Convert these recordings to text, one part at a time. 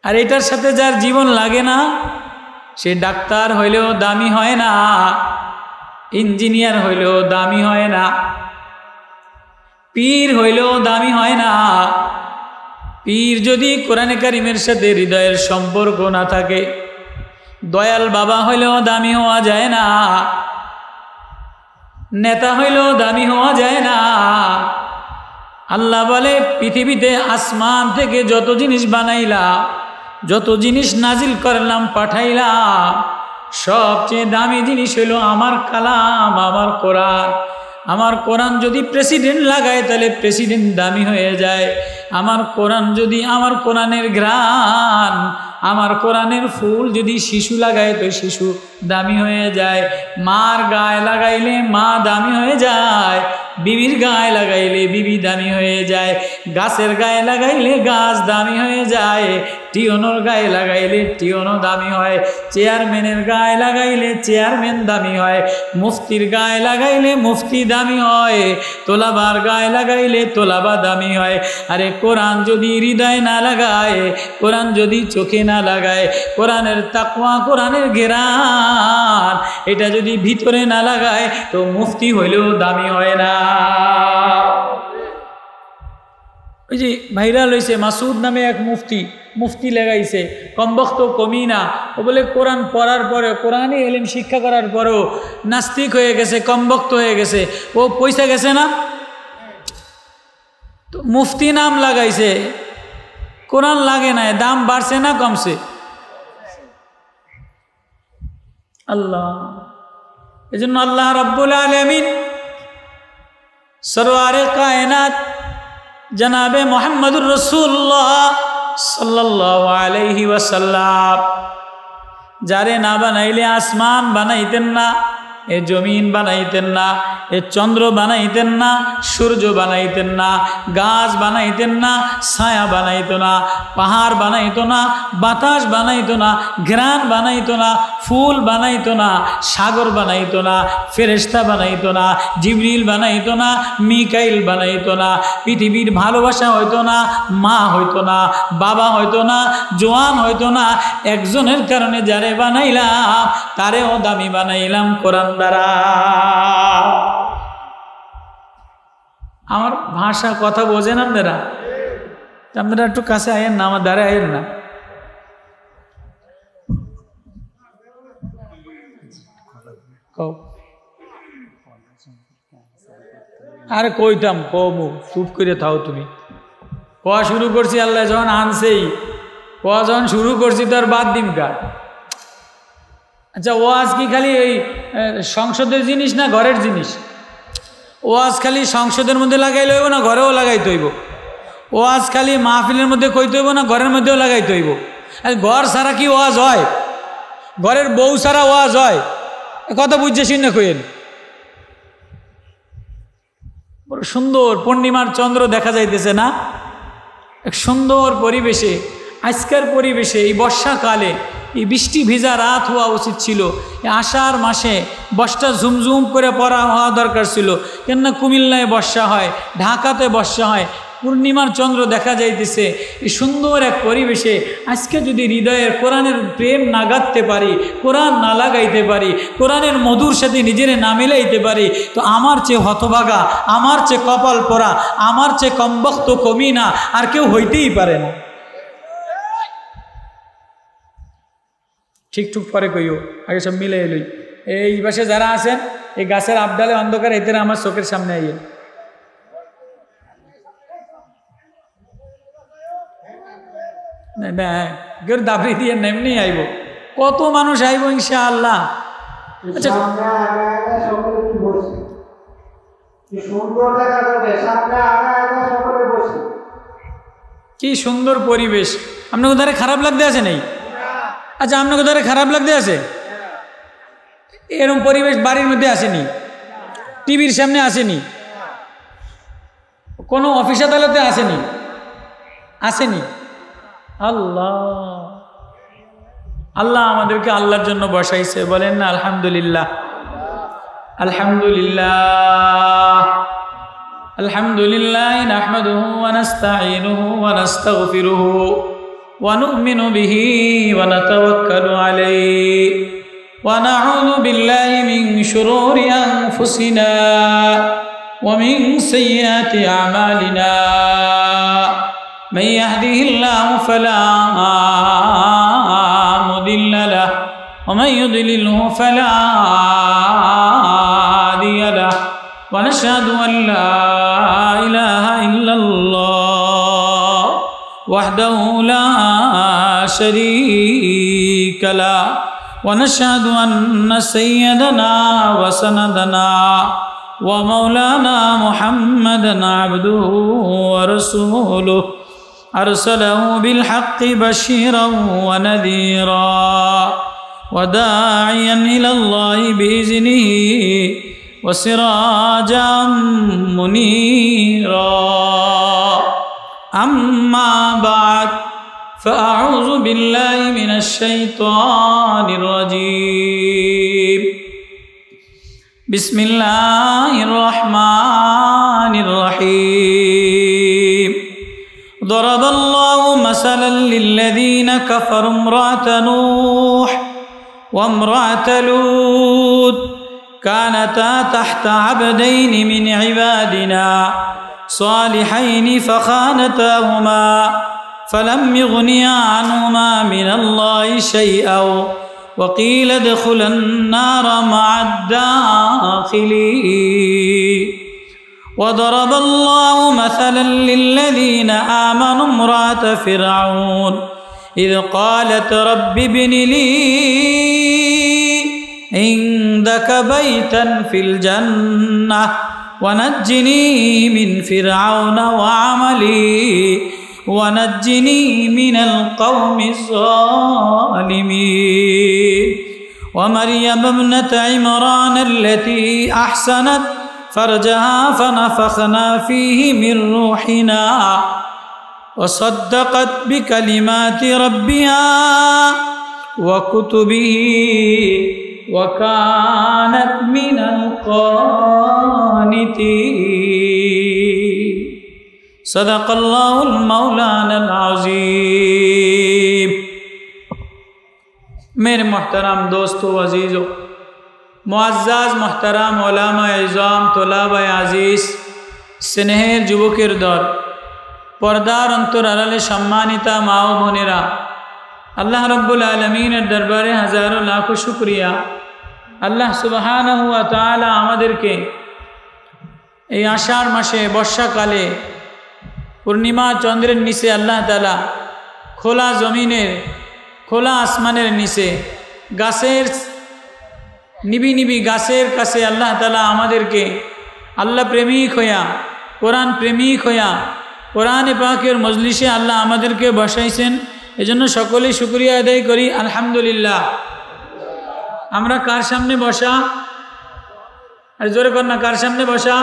আর এটার সাথে যার জীবন লাগে না সে ডাক্তার হইলেও দামি হয় না, ইঞ্জিনিয়ার হইলেও দামি হয় না, পীর হইলেও দামি হয় না। পীর যদি কোরআনে কারিমের সাথে হৃদয়ের সম্পর্ক না থাকে, দয়াল বাবা হইলেও দামি হওয়া যায় না, নেতা হইলেও দামি হওয়া যায় না। আল্লাহ বলে পৃথিবীতে আসমান থেকে যত জিনিস বানাইলাম, যত জিনিস নাজিল করলাম, পাঠাইলাম, সবচেয়ে দামি জিনিস হইল আমার কালাম, আমার কোরআন। আমার কোরআন যদি প্রেসিডেন্ট লাগায় তাহলে প্রেসিডেন্ট দামি হয়ে যায়। আমার কোরআন যদি, আমার কোরআনের ঘ্রাণ, আমার কোরআনের ফুল যদি শিশু লাগায় তো শিশু দামি হয়ে যায়। মার গায়ে লাগাইলে মা দামি হয়ে যায়, বিবির গায়ে লাগাইলে বিবি দামি হয়ে যায়, গাছের গায়ে লাগাইলে গাছ দামি হয়ে যায়, টিয়নোর গায়ে লাগাইলে টিয়নো দামি হয়, চেয়ারম্যানের গায়ে লাগাইলে চেয়ারম্যান দামি হয়, মুফতির গায়ে লাগাইলে মুফতি দামি হয়, তোলাবার গায়ে লাগাইলে তোলাবা দামি হয়। আরে কোরআন যদি হৃদয় না লাগায়, কোরআন যদি চোখে না লাগায়, কোরআনের তাকওয়া, কোরআনের ঘেরান এটা যদি ভিতরে না লাগায় তো মুফতি হইলেও দামি হয় না। ওই যে ভাইরাল হয়েছে মাসুদ নামে এক মুফতি লাগাইছে, কমবক্ত কমি না। ও বলে কোরআন পড়ার পরে, কোরআনই এলিম শিক্ষা করার পরেও নাস্তিক হয়ে গেছে, কমবক্ত হয়ে গেছে। ও পয়সা গেছে না, তো মুফতি নাম লাগাইছে, কোরআন লাগে না, দাম বাড়ছে না কমছে? আল্লাহ, এজন্য আল্লাহ রাব্বুল আলামিন সরওয়ারে কায়নাত জনাবে মুহাম্মদুর রাসূলুল্লাহ সাল্লাল্লাহু আলাইহি ওয়াসাল্লাম যারে না বানাইলে আসমান বানাইতেন না, এ জমিন বানাইতেন না, এ চন্দ্র বানাইতেন না, সূর্য বানাইতেন না, গাছ বানাইতেন না, ছায়া বানাইতো না, পাহাড় বানাইতো না, বাতাস বানাইতো না, ঘ্রাণ বানাইতো না, ফুল বানাইতো না, সাগর বানাইতো না, ফেরেশতা বানাইতো না, জিবরিল বানাইতো না, মিকাইল বানাইতো না, পৃথিবীর ভালোবাসা হইতো না, মা হইতো না, বাবা হইতো না, জোয়ান হইতো না। একজনের কারণে যারে বানাইলাম তারেও দামি বানাইলাম কোরআন দ্বারা। আমার ভাষা কথা বোঝেন আপনারা? আপনারা একটু কাছে আয়েন না, আমার দ্বারা আয়েন না। আরে কইতাম কমু, চুপ করে থাও তুমি। কোয়া শুরু করছি, আল্লাহ যখন আনছেই, কোয়া যখন শুরু করছি তার বাদ দিন কার। আচ্ছা, ওয়াজ কি খালি এই সংসদের জিনিস না ঘরের জিনিস? ওয়াজ খালি সংসদের মধ্যে লাগাইলে হইব না ঘরেও লাগাইতে হইব? ওয়াজ খালি মাহফিলের মধ্যে কইতে হইব না ঘরের মধ্যেও লাগাইতে হইব? আর ঘর ছাড়া কি ওয়াজ হয়? ঘরের বউ ছাড়া ওয়াজ হয়? কথা বুঝছে শুনে কইেন। বড় সুন্দর পূর্ণিমার চন্দ্র দেখা যাইতেছে না? এক সুন্দর পরিবেশে, আজকের পরিবেশে, এই বর্ষাকালে, এই বৃষ্টি ভিজা রাত হওয়া উচিত ছিল। এই আষাঢ় মাসে বর্ষা ঝুমঝুম করে পড়া হওয়া দরকার ছিল। কেননা কুমিল্লায় বর্ষা হয়, ঢাকাতে বর্ষা হয়, পূর্ণিমার চন্দ্র দেখা যাইতেছে। এই সুন্দর এক পরিবেশে আজকে যদি হৃদয়ের কোরআনের প্রেম না গাঁথতে পারি, কোরআন না লাগাইতে পারি, কোরআনের মধুর সাথে নিজের না মিলাইতে পারি, তো আমার চেয়ে হতভাগা, আমার চেয়ে কপাল পরা, আমার চেয়ে কমবক্ত কমি না আর কেউ হইতেই পারে না। ঠিক ঠিক পরে কইও, আগে সব মিলে এলই। এই পাশে যারা আছেন এই গাছের আবডালে অন্ধকার এতে আমার চোখের সামনে আইয়ে। কেউ দাবি দিয়ে নেমনি আইব, কত মানুষ আইব ইনশাআল্লাহ। আচ্ছা, কি সুন্দর পরিবেশ। আপনাকে ধারে খারাপ লাগতে আছে নাই? আচ্ছা, আপনাকে ধারে খারাপ লাগতে আছে? এরকম পরিবেশ বাড়ির মধ্যে আসেনি, টিভির সামনে আসেনি, কোনো অফিস আদালতে আসেনি, আসেনি। আল্লাহ, আল্লাহ আমাদেরকে আল্লাহর জন্য বসাইছে, বলেন না আলহামদুলিল্লাহ। আলহামদুলিল্লাহ, আলহামদুলিল্লাহ নাহমাদুহু ওয়া নাস্তাঈনুহু ওয়া নাস্তাগফিরুহু ونؤمن به ونتوكل عليه ونعوذ بالله من شرور أنفسنا ومن سيئات أعمالنا من يهده الله فلا مضل له ومن يضلله فلا هادي له ونشهد أن لا إله إلا الله وحده لا شريك له ونشهد أن سيدنا وسندنا ومولانا محمدا عبده ورسوله أرسله بالحق بشيرا ونذيرا وداعيا إلى الله بإذنه وسراجا منيرا أما بعد فأعوذ بالله من الشيطان الرجيم بسم الله الرحمن الرحيم ضرب الله مثلا للذين كفروا امرأة نوح وامرأة لوط كانتا تحت عبدين من عبادنا صالحين فخانتاهما فلم يغنيا عنهما من الله شيئا وقيل ادخلا النار مع الداخلين وضرب الله مثلا للذين آمنوا امرأة فرعون إذ قالت رب ابن لي عندك بيتا في الجنة ونجني من فرعون وعملي ونجني من القوم الظالمين ومريم ابنة عمران التي أحسنت فرجها فنفخنا فيه من روحنا وصدقت بكلمات ربها وكتبه وكانت من القانتين صدق الله المولانا العظيم मेरे मोहतरम दोस्तों अजीज़ों मुअज़्ज़ज़ मोहतरम उलमा इज़ाम तुलाबा আজিজ স্নেহের যুবকের দল পর্দার অন্তর আড়ালে সম্মানিতা মা ও বোনেরা আল্লাহ রব্বুল আলমিনের দরবারে হাজারো লাখো শুকরিয়া আল্লাহ সুবহানাহু ওয়া তাআলা আমাদেরকে এই আষাঢ় মাসে বর্ষাকালে পূর্ণিমা চন্দ্রের নিচে আল্লাহ তাআলা খোলা জমিনের খোলা আসমানের নিচে গাছের নিবি নিবি গাছের কাছে আল্লাহ তাআলা আমাদেরকে আল্লাহ প্রেমিক হইয়া কোরআন প্রেমিক হইয়া কোরআনে পাকের মজলিসে আল্লাহ আমাদেরকে বসাইছেন এজন্য সকলেই শুকরিয়া আদায় করি আলহামদুলিল্লাহ। আমরা কার সামনে বসা? আর জোরে কর না, কার সামনে বসা?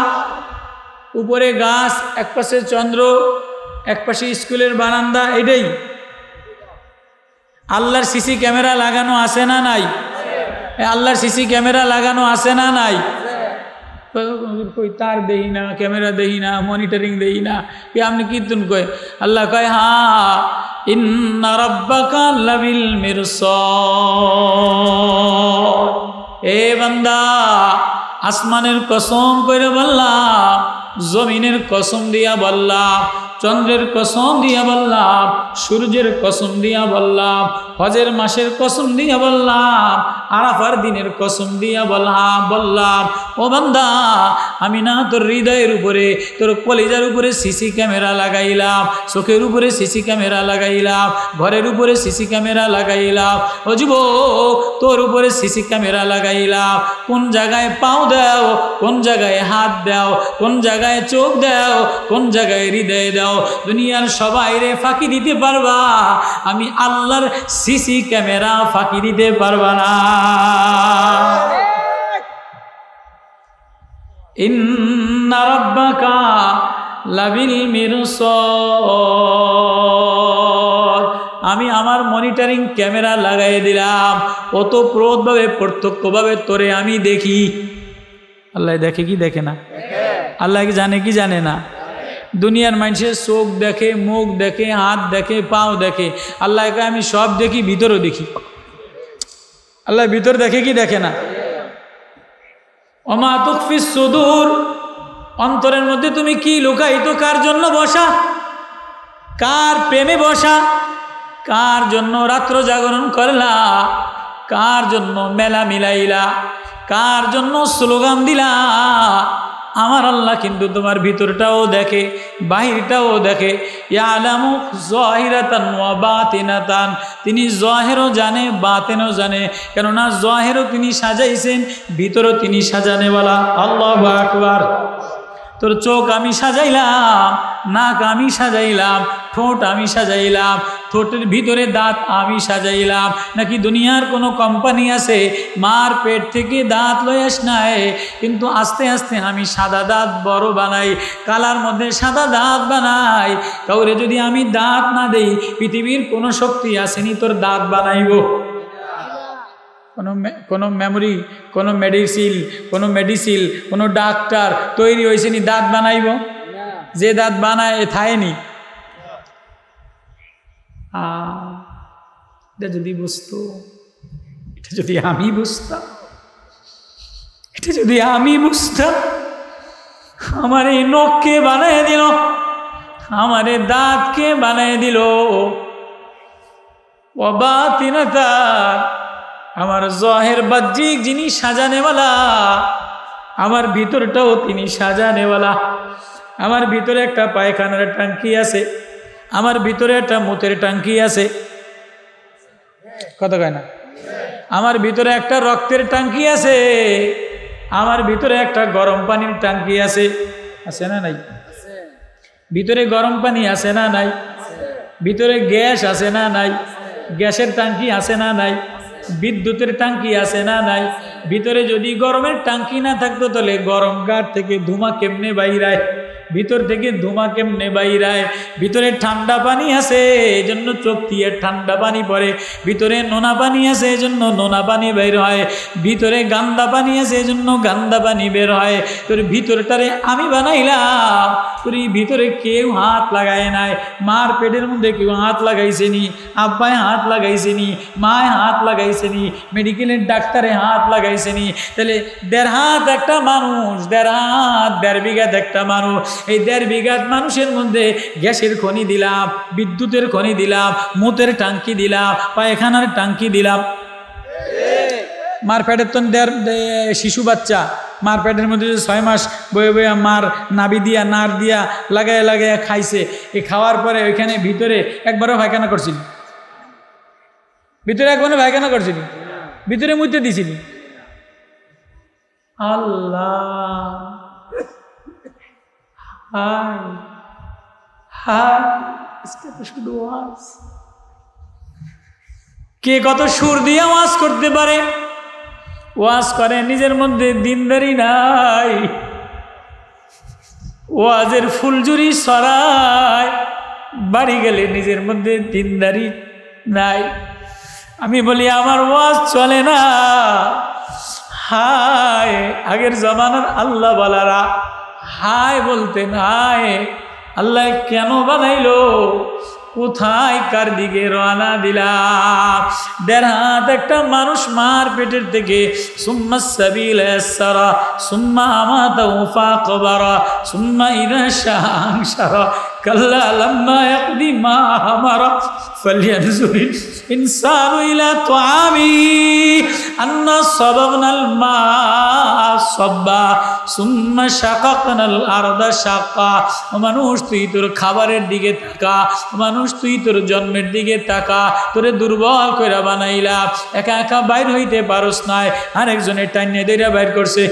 উপরে গাছ, একপাশে চন্দ্র, একপাশে স্কুলের বারান্দা, এটাই। আল্লাহর সিসি ক্যামেরা লাগানো আছে না নাই? আল্লাহর সিসি ক্যামেরা লাগানো আছে না নাই? কই তার দেই না, ক্যামেরা দেই না, মনিটরিং দেই না, কি আপনি কীর্তন কয়? আল্লাহ কয় হ্যাঁ, ইন্না রাব্বাকা লাবিল মিরসাদ। এ বান্দা, আসমানের কসম করে বললাম, জমিনের কসম দিয়া বললাম, চন্দ্রের কসম দিয়া বললাম, সূর্যের কসম দিয়া বললাম, হজের মাসের কসম দিয়া বললাম, আরাফার দিনের কসম দিয়া বললাম ও বান্দা, আমি না তোর হৃদয়ের উপরে, তোর কলিজার উপরে সিসি ক্যামেরা লাগাইলাম, চোখের উপরে সিসি ক্যামেরা লাগাইলাম, ঘরের উপরে সিসি ক্যামেরা লাগাইলাম। ও যুবক, তোর উপরে সিসি ক্যামেরা লাগাইলাম। কোন জায়গায় পাও দাও, কোন জায়গায় হাত দাও, কোন জায়গায় চোখ দাও, কোন জায়গায় হৃদয় দাও, দুনিয়ার সবাই রে ফাঁকি দিতে পারবা, আমি আল্লাহর সিসি ক্যামেরা ফাঁকি দিতে পারবা না। ইন্না রাব্বাকা লাবিল মিরসাদ। আমি আমার মনিটরিং ক্যামেরা লাগাই দিলাম, ওতপ্রোতভাবে প্রত্যক্ষভাবে তোরে আমি দেখি। আল্লাহ দেখে কি দেখে না? আল্লাহ কি জানে কি জানে না? দুনিয়ার মানুষের চোখ দেখে, মুখ দেখে, হাত দেখে, পাও দেখে। আল্লাহ কয় আমি সব দেখি, ভিতরও দেখি। আল্লাহ ভিতর দেখে কি দেখে না? ওমা তুখফিস সুদূর, অন্তরের মধ্যে তুমি কি লুকাইত, কার জন্য বসা, কার প্রেমে বসা, কার জন্য রাত্র জাগরণ করলা, কার জন্য মেলা মিলাইলা, কার জন্য স্লোগান দিলা। আমার আল্লাহ কিন্তু তোমার ভিতরটাও দেখে, বাহিরটাও দেখে। ইয়ালামু যাহিরাতান ওয়া বাতিনাতান, তিনি জাহেরও জানে, বাতিনও জানে। কেননা জাহেরও তিনি সাজাইছেন, ভিতরও তিনি সাজানেওয়ালা। আল্লাহু আকবার। তোর চোখ আমি সাজাইলাম, নাক আমি সাজাইলাম, ঠোঁট আমি সাজাইলাম, ঠোঁটের ভিতরে দাঁত আমি সাজাইলাম। নাকি দুনিয়ার কোনো কোম্পানি আছে মার পেট থেকে দাঁত লয়াস নাই, কিন্তু আস্তে আস্তে আমি সাদা দাঁত বড় বানাই, কালার মধ্যে সাদা দাঁত বানাই। কাউরে যদি আমি দাঁত না দেই, পৃথিবীর কোনো শক্তি আসেনি তোর দাঁত বানাইব। কোনো মেমোরি, কোনো মেডিসিন, কোনো ডাক্তার তৈরি হয়েছে নি দাঁত বানাইব? যে দাঁত বানায় এ থায়নি। এটা যদি বুঝতো, এটা যদি আমি বুঝতাম, এটা যদি আমি বুঝতাম, আমার এই নখকে বানায় দিল, আমার এই দাঁতকে বানায় দিল। ওয়াবাতিনাতান, আমার জহের বাহ্যিক যিনি সাজানেওয়ালা, আমার ভিতরটাও তিনি সাজানেওয়ালা। আমার ভিতরে একটা পায়খানার ট্যাঙ্কি আছে, আমার ভিতরে একটা মুতের ট্যাঙ্কি আছে, কথা কয় না? আমার ভিতরে একটা রক্তের ট্যাঙ্কি আছে, আমার ভিতরে একটা গরম পানির ট্যাঙ্কি আছে। আছে না নাই? ভিতরে গরম পানি আছে না নাই? ভিতরে গ্যাস আছে না নাই? গ্যাসের ট্যাঙ্কি আছে না নাই? বিদ্যুতের ট্যাঙ্কি আছে না নাই? ভিতরে যদি গরমের ট্যাঙ্কি না থাকতো তাহলে গরম গাড় থেকে ধোঁয়া কেমনে বাইরায়, ভিতর থেকে ধোঁয়া কেমনে বাইরায়? ভিতরে ঠান্ডা পানি আছে, এই জন্য চোখ দিয়ে ঠান্ডা পানি পড়ে। ভিতরে নোনা পানি আছে, এই জন্য নোনা পানি বের হয়। ভিতরে গান্দা পানি আছে, এই জন্য গান্দা পানি বের হয়। তোর ভিতরটারে আমি বানাইলাম, তোর ভিতরে কেউ হাত লাগায় নাই। মার পেটের মধ্যে কেউ হাত লাগাইছে নি, আব্বায় হাত লাগাইছে নি, মায় হাত লাগাইছে নি, মেডিকেলের ডাক্তারে হাত লাগাইছে নি। তাহলে 1.5 হাত একটা মানুষ, 1.5 হাত 1.5 বিঘাত একটা মানুষ। এই 1.5 বিঘাত মানুষের মধ্যে গ্যাসের খনি দিলাম, বিদ্যুতের খনি দিলাম, মুতের টাঙ্কি দিলাম, পায়খানার টাঙ্কি দিলাম। মার পেটের তো শিশু বাচ্চা, মার পেটের মধ্যে 6 মাস বয়ে বয়ে মার নাভি দিয়া নাড় দিয়া লাগায় লাগায় খাইছে। এই খাওয়ার পরে ওইখানে ভিতরে একবারও পায়খানা করছিল? ভিতরে একবারও পায়খানা করছিল? ভিতরে মুতে দিছিল? আল্লাহ, হায় হায়, শুধু ওয়াজ। কে কত সুর দিয়ে ওয়াজ করতে পারে? ওয়াজ করে, নিজের মধ্যে দিনদারি নাই, ওয়াজের ফুলঝুরি ছড়ায়, বাড়ি গেলে নিজের মধ্যে দিনদারি নাই। আমি বলি আমার ওয়াজ চলে না। হায়, আগের জমানার আল্লাহ বলারা হায় বলতেন, হায় আল্লাহ কেন বানাইলো, কোথায় কার দিকে রওনা দিলাম। 1.5 হাত একটা মানুষ মার পেটের থেকে, সুম্মা সাবিলা ইয়াসসারা সুম্মা আমাতাহু ফাকবারা সুম্মা ইযা শাআ আনশারা কাল্লা লাম্মা ইয়াকদি মা আমারা ফালয়ানজুরিল ইনসানু ইলা তুআমি আন্না সাবাগনাল মা সাব্বা সুম্মা শাকাকনাল আরদা শাক্কা। মানুষ তুই তোর খাবারের দিকে তাকা, মানুষ তুই তোর জন্মের দিকে তাকা। তোরে দুর্বল কইরা বানাইলাম, একা একা বাইর হইতে পারস নাই, আরেকজনের টাইনে দেইরা বাইর করছে।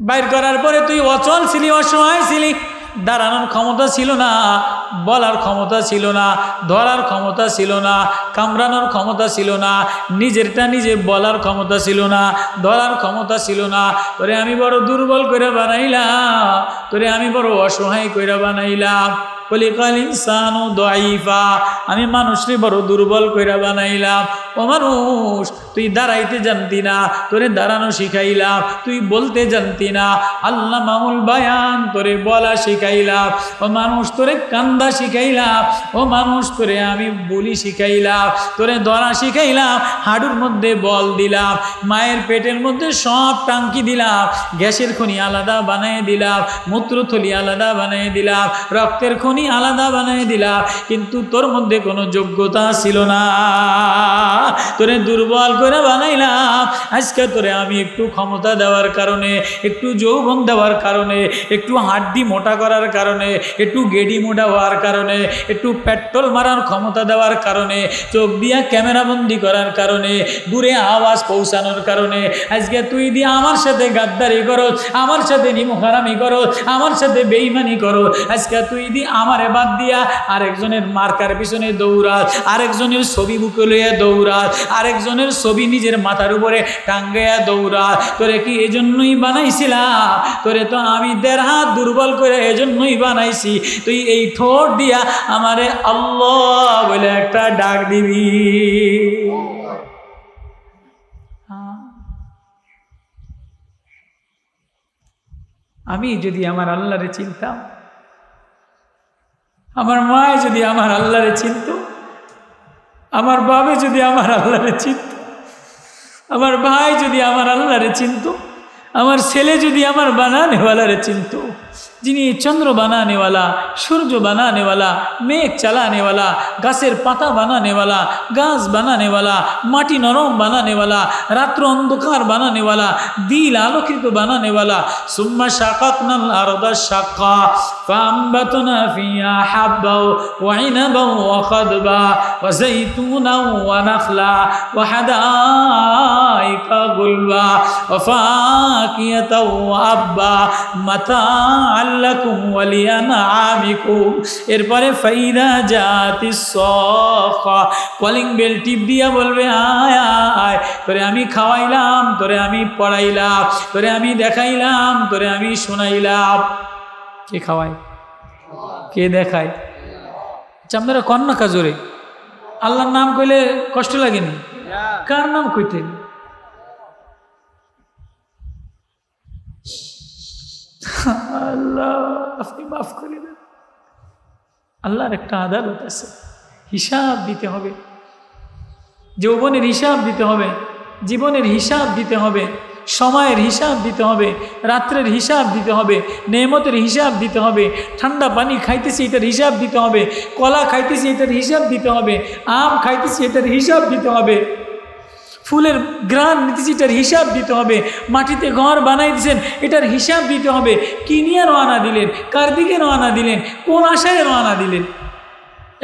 বাইর করার পরে তুই অচল ছিলি, অসহায় ছিলি, দাঁড়ানোর ক্ষমতা ছিল না, বলার ক্ষমতা ছিল না, ধরার ক্ষমতা ছিল না, কামড়ানোর ক্ষমতা ছিল না, নিজেরটা নিজে বলার ক্ষমতা ছিল না, ধরার ক্ষমতা ছিল না। তোরে আমি বড় দুর্বল করে বানাইলাম, তোরে আমি বড় অসহায় করে বানাইলাম। খলিকাল ইনসানু দাঈফা, আমি মানুষকে বড় দুর্বল কইরা বানাইলাম। ও মানুষ, তুই দাঁড়াইতে জানতি না, তোরে দাঁড়ানো শিখাইলাম। তুই বলতে জানতি না, আল্লাহ মাউল বায়ান, তোরে বলা শিখাইলাম। ও মানুষ, তোরে কান্দা শিখাইলাম। ও মানুষ, তোরে আমি বলি শিখাইলাম, তোরে ধরা শিখাইলাম। হাঁটুর মধ্যে বল দিলাম, মায়ের পেটের মধ্যে সব টাঙ্কি দিলাম, গ্যাসের খনি আলাদা বানিয়ে দিলাম, মূত্রথলি আলাদা বানিয়ে দিলাম, রক্তের খনি আলাদা বানিয়ে দিলাম। কিন্তু তোর মধ্যে কোনো যোগ্যতা ছিল না, তোরে দুর্বল করে বানাইলাম। আজকে তোরে আমি একটু ক্ষমতা দেওয়ার কারণে, একটু যৌবন দেওয়ার কারণে, একটু হাড্ডি মোটা করার কারণে, একটু গেডি মোটা হওয়ার কারণে, একটু পেট্রোল মারার ক্ষমতা দেওয়ার কারণে, চোখ দিয়া ক্যামেরা বন্দি করার কারণে, দূরে আওয়াজ পৌঁছানোর কারণে আজকে তুই দিয়ে আমার সাথে গাদ্দারি করো, আমার সাথে নিমুখারামি করো, আমার সাথে বেঈমানি করো। আজকে তুই দিয়ে আমারে বাদ দিয়া আরেকজনের মার্কার পিছনে দৌড়াস, আরেকজনের ছবি বুকে লইয়া দৌড়াস, আরেকজনের ছবি নিজের মাথার উপরে টাঙ্গাইয়া দৌড়াস। তোরে কি এজন্যই বানাইছিলাম? তোরে তো আমি ১.৫ হাত দুর্বল করে এজন্যই বানাইছি, তুই এই ঠোঁট দিয়া আমারে আল্লাহ বলে একটা ডাক দিবি। আমি যদি আমার আল্লাহরে চিনতাম, আমার মা যদি আমার আল্লাহরে চিনত, আমার বাবা যদি আমার আল্লাহরে চিনত, আমার ভাই যদি আমার আল্লাহরে চিনত, আমার ছেলে যদি আমার বানানেওয়ালারে চিনত, যিনি চন্দ্র বানানেওয়ালা, সূর্য বানানেওয়ালা, মেঘ চালানেওয়ালা, গাছের পাতা বানানেওয়ালা, গাছ বানানেওয়ালা, মাটি নরম বানানেওয়ালা, রাত্র অন্ধকার বানানেওয়ালা, দিল আলোকিত বানানেওয়ালা। সুম্মা শাকাকনাল আরদা শাক্কা ফাআমবাতনা ফিহা হাব্বা ওয়া ইনাবা ওয়া খাদবা ওয়া যাইতুনা ওয়া নাখলা ওয়া হাদাইকা গুলবা ওয়া ফাকিয়াতা ওয়া আব্বা মাতাআল লাকুম ওয়া লিআনআমিকুম। এরপরে ফাইদা জাতিস সাখা, কলিং বেল টিপ দিয়া বলবে আয় আয়, তোরে আমি খাওয়াইলাম, তোরে আমি পড়াইলাম, তোরে আমি দেখাইলাম, তোরে আমি শোনাইলাম। কে খাওয়ায়? কে দেখায়? আচ্ছা, আপনারা কন্যা কাজরে আল্লাহর নাম কইলে কষ্ট লাগেনি? কার নাম কইতেন? আল্লাহ আপনি মাফ করে দেন। আল্লাহর একটা আদালত আছে, হিসাব দিতে হবে, যৌবনের হিসাব দিতে হবে, জীবনের হিসাব দিতে হবে, সময়ের হিসাব দিতে হবে, রাত্রের হিসাব দিতে হবে, নেমতের হিসাব দিতে হবে, ঠান্ডা পানি খাইতেছি এটার হিসাব দিতে হবে, কলা খাইতেছি এটার হিসাব দিতে হবে, আম খাইতেছি এটার হিসাব দিতে হবে, ফুলের গ্রান নিতেছি এটার হিসাব দিতে হবে, মাটিতে ঘর বানাই দিয়েছেন এটার হিসাব দিতে হবে। কি নিয়ে রওনা দিলেন? কার দিকে রওনা দিলেন? কোন আশায় রওনা দিলেন?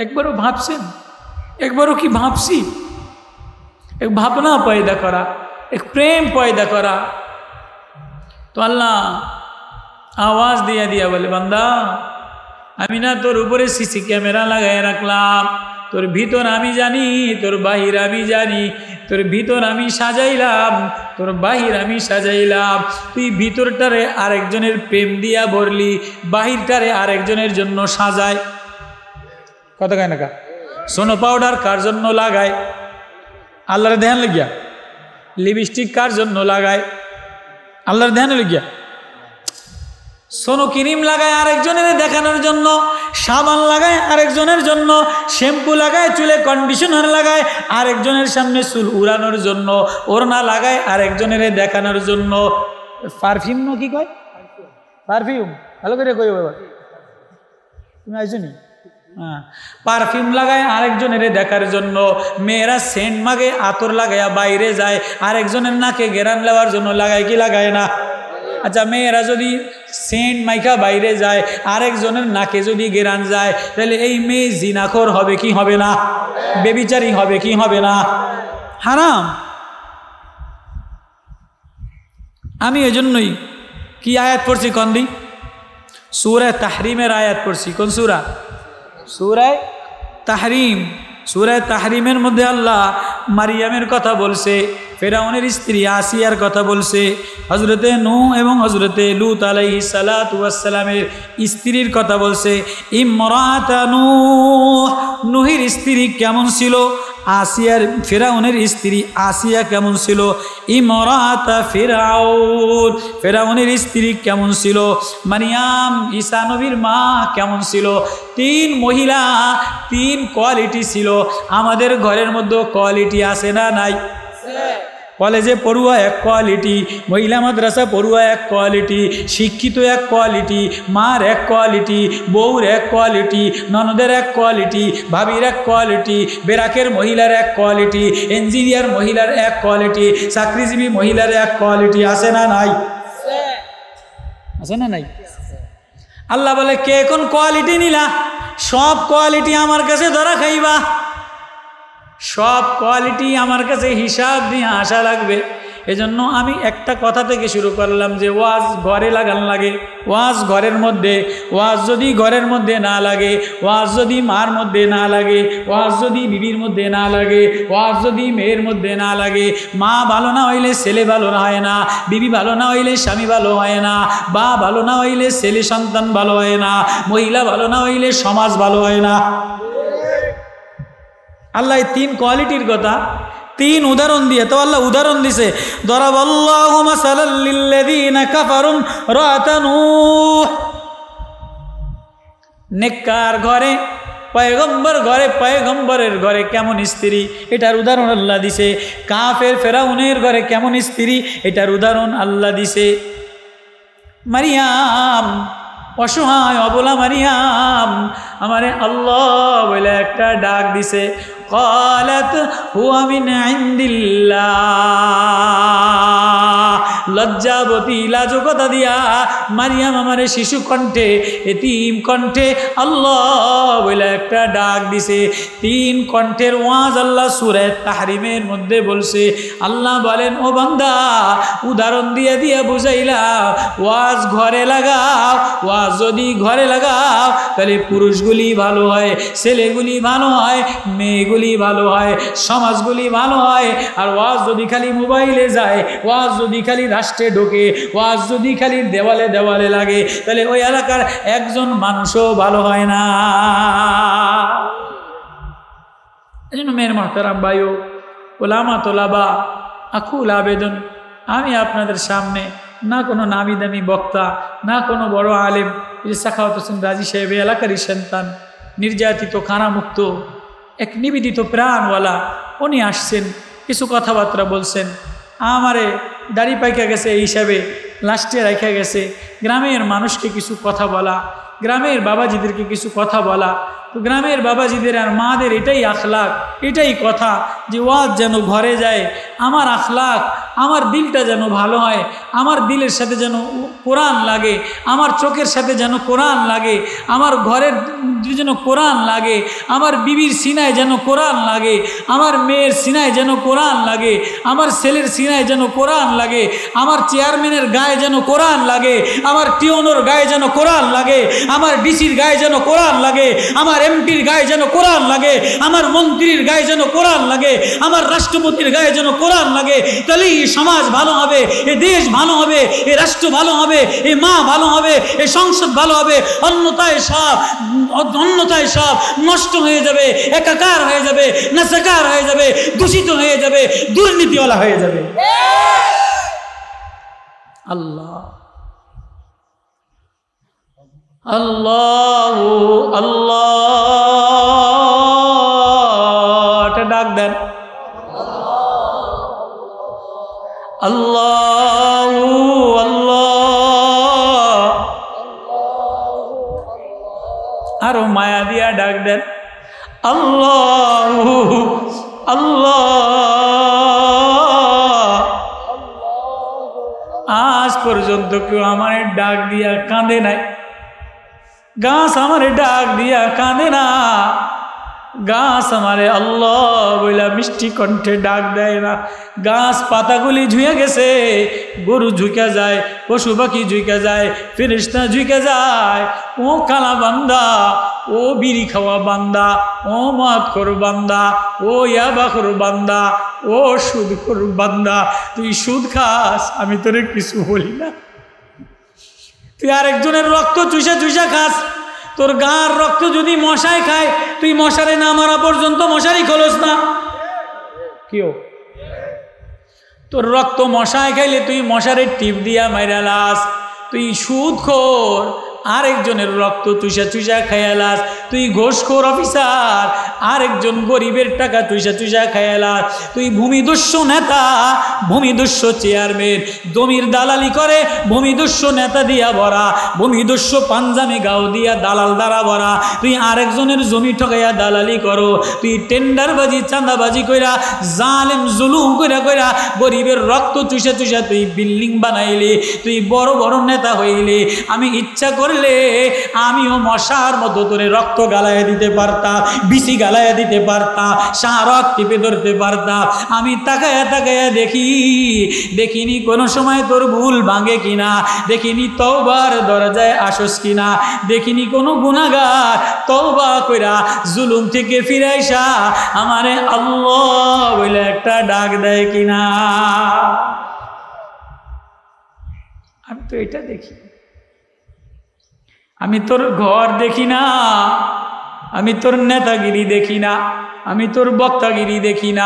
একবারও ভাবছেন? একবারও কি ভাবছি? এক ভাবনা পয়দা করা, এক প্রেম পয়দা করা। তো আল্লাহ আওয়াজ দিয়া দিয়া বলে, বান্দা আমি না তোর উপরে সিসি ক্যামেরা লাগাই রাখলাম, তোর ভিতর আমি জানি, তোর বাহির আমি জানি, তোর ভিতর আমি সাজাইলাম, তোর বাহির আমি সাজাইলাম। তুই ভিতরটারে আরেকজনের প্রেম দিয়া ভরলি, বাহিরটারে আরেকজনের জন্য সাজায়। কত গায় না কা সোনো পাউডার কার জন্য লাগায়? আল্লাহর ধ্যান লাগিয়া। লিপস্টিক কার জন্য লাগায়? আল্লাহর ধ্যান লাগিয়া। সোনো ক্রিম লাগায় আরেকজনের দেখানোর জন্য, সাবান লাগায় আরেকজনের জন্য, শ্যাম্পু লাগায়, চুলে কন্ডিশনার লাগায় আরেকজনের সামনে চুল উড়ানোর জন্য, ওড়না লাগায় আরেকজনের দেখানোর জন্য। পারফিউম না কি কয়? পারফিউম ভালো করে কই বাবা, তুমি আইসনি? হ্যাঁ, পারফিউম লাগায় আরেকজনের দেখার জন্য। মেয়েরা সেন্ট মাগে, আতর লাগাইয়া বাইরে যায়, আরেকজনের নাকে গেরান নেওয়ার জন্য লাগায় কি লাগায় না? আচ্ছা, মেয়েরা যদি সেন্ট মাইকা বাইরে যায়, আরেকজনের নাকে যদি গেরান যায়, তাহলে এই মেয়ে জিনাখোর হবে কি হবে না? বেবিচারী হবে কি হবে না? হারাম। আমি এজন্যই কি আয়াত পড়ছি কন্দি? সূরা তাহরিমের আয়াত পড়ছি। কোন সূরা? সূরা তাহরিম। সূরা তাহরিমের মধ্যে আল্লাহ মারিয়ামের কথা বলছে, ফেরাউনের স্ত্রী আসিয়ার কথা বলছে, হজরতে নূহ এবং হজরতে লূত আলাইহিস সালাতু ওয়াস সালামের স্ত্রীর কথা বলছে। ইমরাতা নূহ, নূহের স্ত্রী কেমন ছিল? আসিয়ার ফেরাউনের স্ত্রী আসিয়া কেমন ছিল, ইমরাতা ফিরাউন ফেরাউনের স্ত্রী কেমন ছিল, মারিয়াম ঈসা নবীর মা কেমন ছিল। 3 মহিলা 3 কোয়ালিটি ছিল। আমাদের ঘরের মধ্যে কোয়ালিটি আছে না নাই? কলেজে পড়ুয়া এক কোয়ালিটি, মহিলা মাদ্রাসা পড়ুয়া এক কোয়ালিটি, শিক্ষিত এক কোয়ালিটি, মার এক কোয়ালিটি, বউর এক কোয়ালিটি, ননদের এক কোয়ালিটি, ভাবির এক কোয়ালিটি, বেরাকের মহিলার এক কোয়ালিটি, ইঞ্জিনিয়ার মহিলার এক কোয়ালিটি, চাকরিজীবী মহিলার এক কোয়ালিটি। আছে না নাই? আছে না নাই? আল্লাহ বলে কে কোন কোয়ালিটি নিলা? সব কোয়ালিটি আমার কাছে ধরা খাইবা, সব কোয়ালিটি আমার কাছে হিসাব দিয়ে আসা লাগবে। এজন্য আমি একটা কথা থেকে শুরু করলাম যে ওয়াজ ঘরে লাগান লাগে। ওয়াজ ঘরের মধ্যে, ওয়াজ যদি ঘরের মধ্যে না লাগে, ওয়াজ যদি মার মধ্যে না লাগে, ওয়াজ যদি বিবির মধ্যে না লাগে, ওয়াজ যদি মেয়ের মধ্যে না লাগে, মা ভালো না হইলে ছেলে ভালো হয় না, বিবি ভালো না হইলে স্বামী ভালো হয় না, বা ভালো না হইলে ছেলে সন্তান ভালো হয় না, মহিলা ভালো না হইলে সমাজ ভালো হয় না। আল্লাহ 3 কোয়ালিটির কথা 3 উদাহরণ দিয়ে তো আল্লাহ উদাহরণ দিছে। দরাবাল্লাহু মাসালাল লিল্লাযিনা কাফারু রাআতা নূহ। নেককার ঘরে, পয়গম্বর ঘরে, পয়গম্বরের ঘরে কেমন স্ত্রী, এটার উদাহরণ আল্লাহ দিছে। কাফের ফেরাউনের ঘরে কেমন স্ত্রী, এটার উদাহরণ আল্লাহ দিছে। মারিয়াম, অসহায় অবলা মারিয়াম, আমারে আল্লাহ বলে একটা ডাক দিছে। قالت هو من عند الله। লজ্জাবতী লাজকতা দিয়া মারিয়াম আমারে শিশু কণ্ঠে, এতিম কণ্ঠে আল্লাহ বলে একটা ডাক দিছে। 3 কণ্ঠের ওয়াজ আল্লাহ সূরা তাহরিমের মধ্যে বলছে। আল্লাহ বলেন ও বান্দা, উদাহরণ দিয়ে দিয়ে বুঝাইলা, ওয়াজ ঘরে লাগাও। ওয়াজ যদি ঘরে লাগাও তাহলে পুরুষগুলি ভালো হয়, ছেলেগুলি ভালো হয়, মেয়েগুলি ভালো হয়, সমাজগুলি ভালো হয়। আর ওয়াজ যদি খালি মোবাইলে যায়, ওয়াজ যদি খালি রাষ্ট্রে ঢোকে, ওয়াজ যদি খালি দেওয়ালে দেওয়ালে লাগে, তাহলে ওই এলাকার একজন মানুষও ভালো হয় না। এই জন্য মেয়ের মহতারাম ভাইও, ওলামা তোলাবা, আকুল আবেদন, আমি আপনাদের সামনে না কোনো নামি দামি বক্তা, না কোনো বড় আলেম, সাখাওয়াত হোসেন রাজি সাহেব এলাকারই সন্তান, নির্যাতিত কারামুক্ত এক নিবেদিত প্রাণওয়ালা, উনি আসছেন, কিছু কথাবার্তা বলছেন। আমারে দাড়ি পাইকা গেছে এই হিসাবে লাস্টে রাখা গেছে গ্রামের মানুষকে কিছু কথা বলা, গ্রামের বাবাজিদেরকে কিছু কথা বলা। তো গ্রামের বাবাজিদের আর মাদের এটাই আখলাক, এটাই কথা যে ওয়াজ যেন ঘরে যায়, আমার আখলাক, আমার দিলটা যেন ভালো হয়, আমার দিলের সাথে যেন কোরআন লাগে, আমার চোখের সাথে যেন কোরআন লাগে, আমার ঘরের যেন কোরআন লাগে, আমার বিবির সিনায় যেন কোরআন লাগে, আমার মেয়ের সিনায় যেন কোরআন লাগে, আমার ছেলের সিনায় যেন কোরআন লাগে, আমার চেয়ারম্যানের গায়ে যেন কোরআন লাগে, আমার টিওনোর গায়ে যেন কোরআন লাগে, আমার ডিসির গায়ে যেন কোরআন লাগে, আমার এমপির গায়ে যেন কোরআন লাগে, আমার মন্ত্রীর গায়ে যেন কোরআন লাগে, আমার রাষ্ট্রপতির গায়ে যেন কোরআন লাগে। তাহলে এই সমাজ ভালো হবে, এ দেশ ভালো হবে, এ রাষ্ট্র ভালো হবে, এ মা ভালো হবে, এ সংসদ ভালো হবে। অন্যথায় সব নষ্ট হয়ে যাবে, একাকার হয়ে যাবে, নাসাকার হয়ে যাবে, দূষিত হয়ে যাবে, দুর্নীতিওয়ালা হয়ে যাবে। আল্লাহ আল্লাহ আল্লাহ, এটা ডাক দেন। আল্লাহ আল্লাহ, আরো মায়া দিয়া ডাক দেন। আল্লাহ আল্লাহ। আজ পর্যন্ত কেউ আমার ডাক দিয়া কাঁদে নাই, গাছ আমারে ডাক দিয়া কাঁদে না, গাছ আমারে আল্লাহ বইলা মিষ্টি কণ্ঠে ডাক দেয় না। গাছ পাতাগুলি ঝুঁয়ে গেছে, গরু ঝুঁকে যায়, পশু পাখি ঝুঁকে যায়, ফেরেশতা ঝুঁকে যায়। ও কালা বান্দা, ও বিড়ি খাওয়া বান্দা, ও মদ খোর বান্দা, ও ইয়াবা খোর বান্দা, ও সুদ খোর বান্দা, তুই সুদ খাস, আমি তোরে কিছু বলি না। তুই আরেকজনের রক্ত চুষা চুষা খাস, তোর গাঁর রক্ত যদি মশায় খায়, তুই মশারে না মারা পর্যন্ত মশারি খোলস না। কিও তোর রক্ত মশায় খাইলে তুই মশারে টিপ দিয়া মাইরালাস, তুই সুদখোর আরেকজনের রক্ত চুষা চুষা খাইয়ালাস, তুই ঘোষখোর অফিসার আরেকজন গরিবের টাকা চুষা চুষা খাইয়ালাস, তুই ভূমিদস্যু নেতা ভূমিদস্যু চেয়ারম্যান জমির দালালি করে ভূমিদস্যু নেতা দিয়া ভরা, ভূমিদস্যু পাঞ্জাবি গাও দিয়া দালাল দ্বারা ভরা, তুই আরেকজনের জমি ঠকাইয়া দালালি করো, তুই টেন্ডারবাজি চাঁদাবাজি কইরা জালেম জুলুম কইরা কইরা গরিবের রক্ত চুষা চুষা তুই বিল্ডিং বানাইলি, তুই বড় বড় নেতা হইলি। আমি ইচ্ছা করলে আমিও মশার মতো তোরে রক্ত গালাইয়া দিতে পারতাম, বিসি গালাইয়া দিতে পারতাম, শাহরক টিপে ধরতে পারতাম। আমি তাকায়া তাকায়া দেখিনি কোনো সময় তোর ভুল ভাঙে কিনা, দেখিনি তওবার দরজায় আসস কিনা, দেখিনি কোনো গুনাহগার তওবা কইরা জুলুম থেকে ফিরাইসা আমারে আল্লাহ বলে একটা ডাক দেয় কিনা। আমি তো এটা দেখি, আমি তোর ঘর দেখি না, আমি তোর নেতাগিরি দেখি না, আমি তোর বক্তাগিরি দেখি না,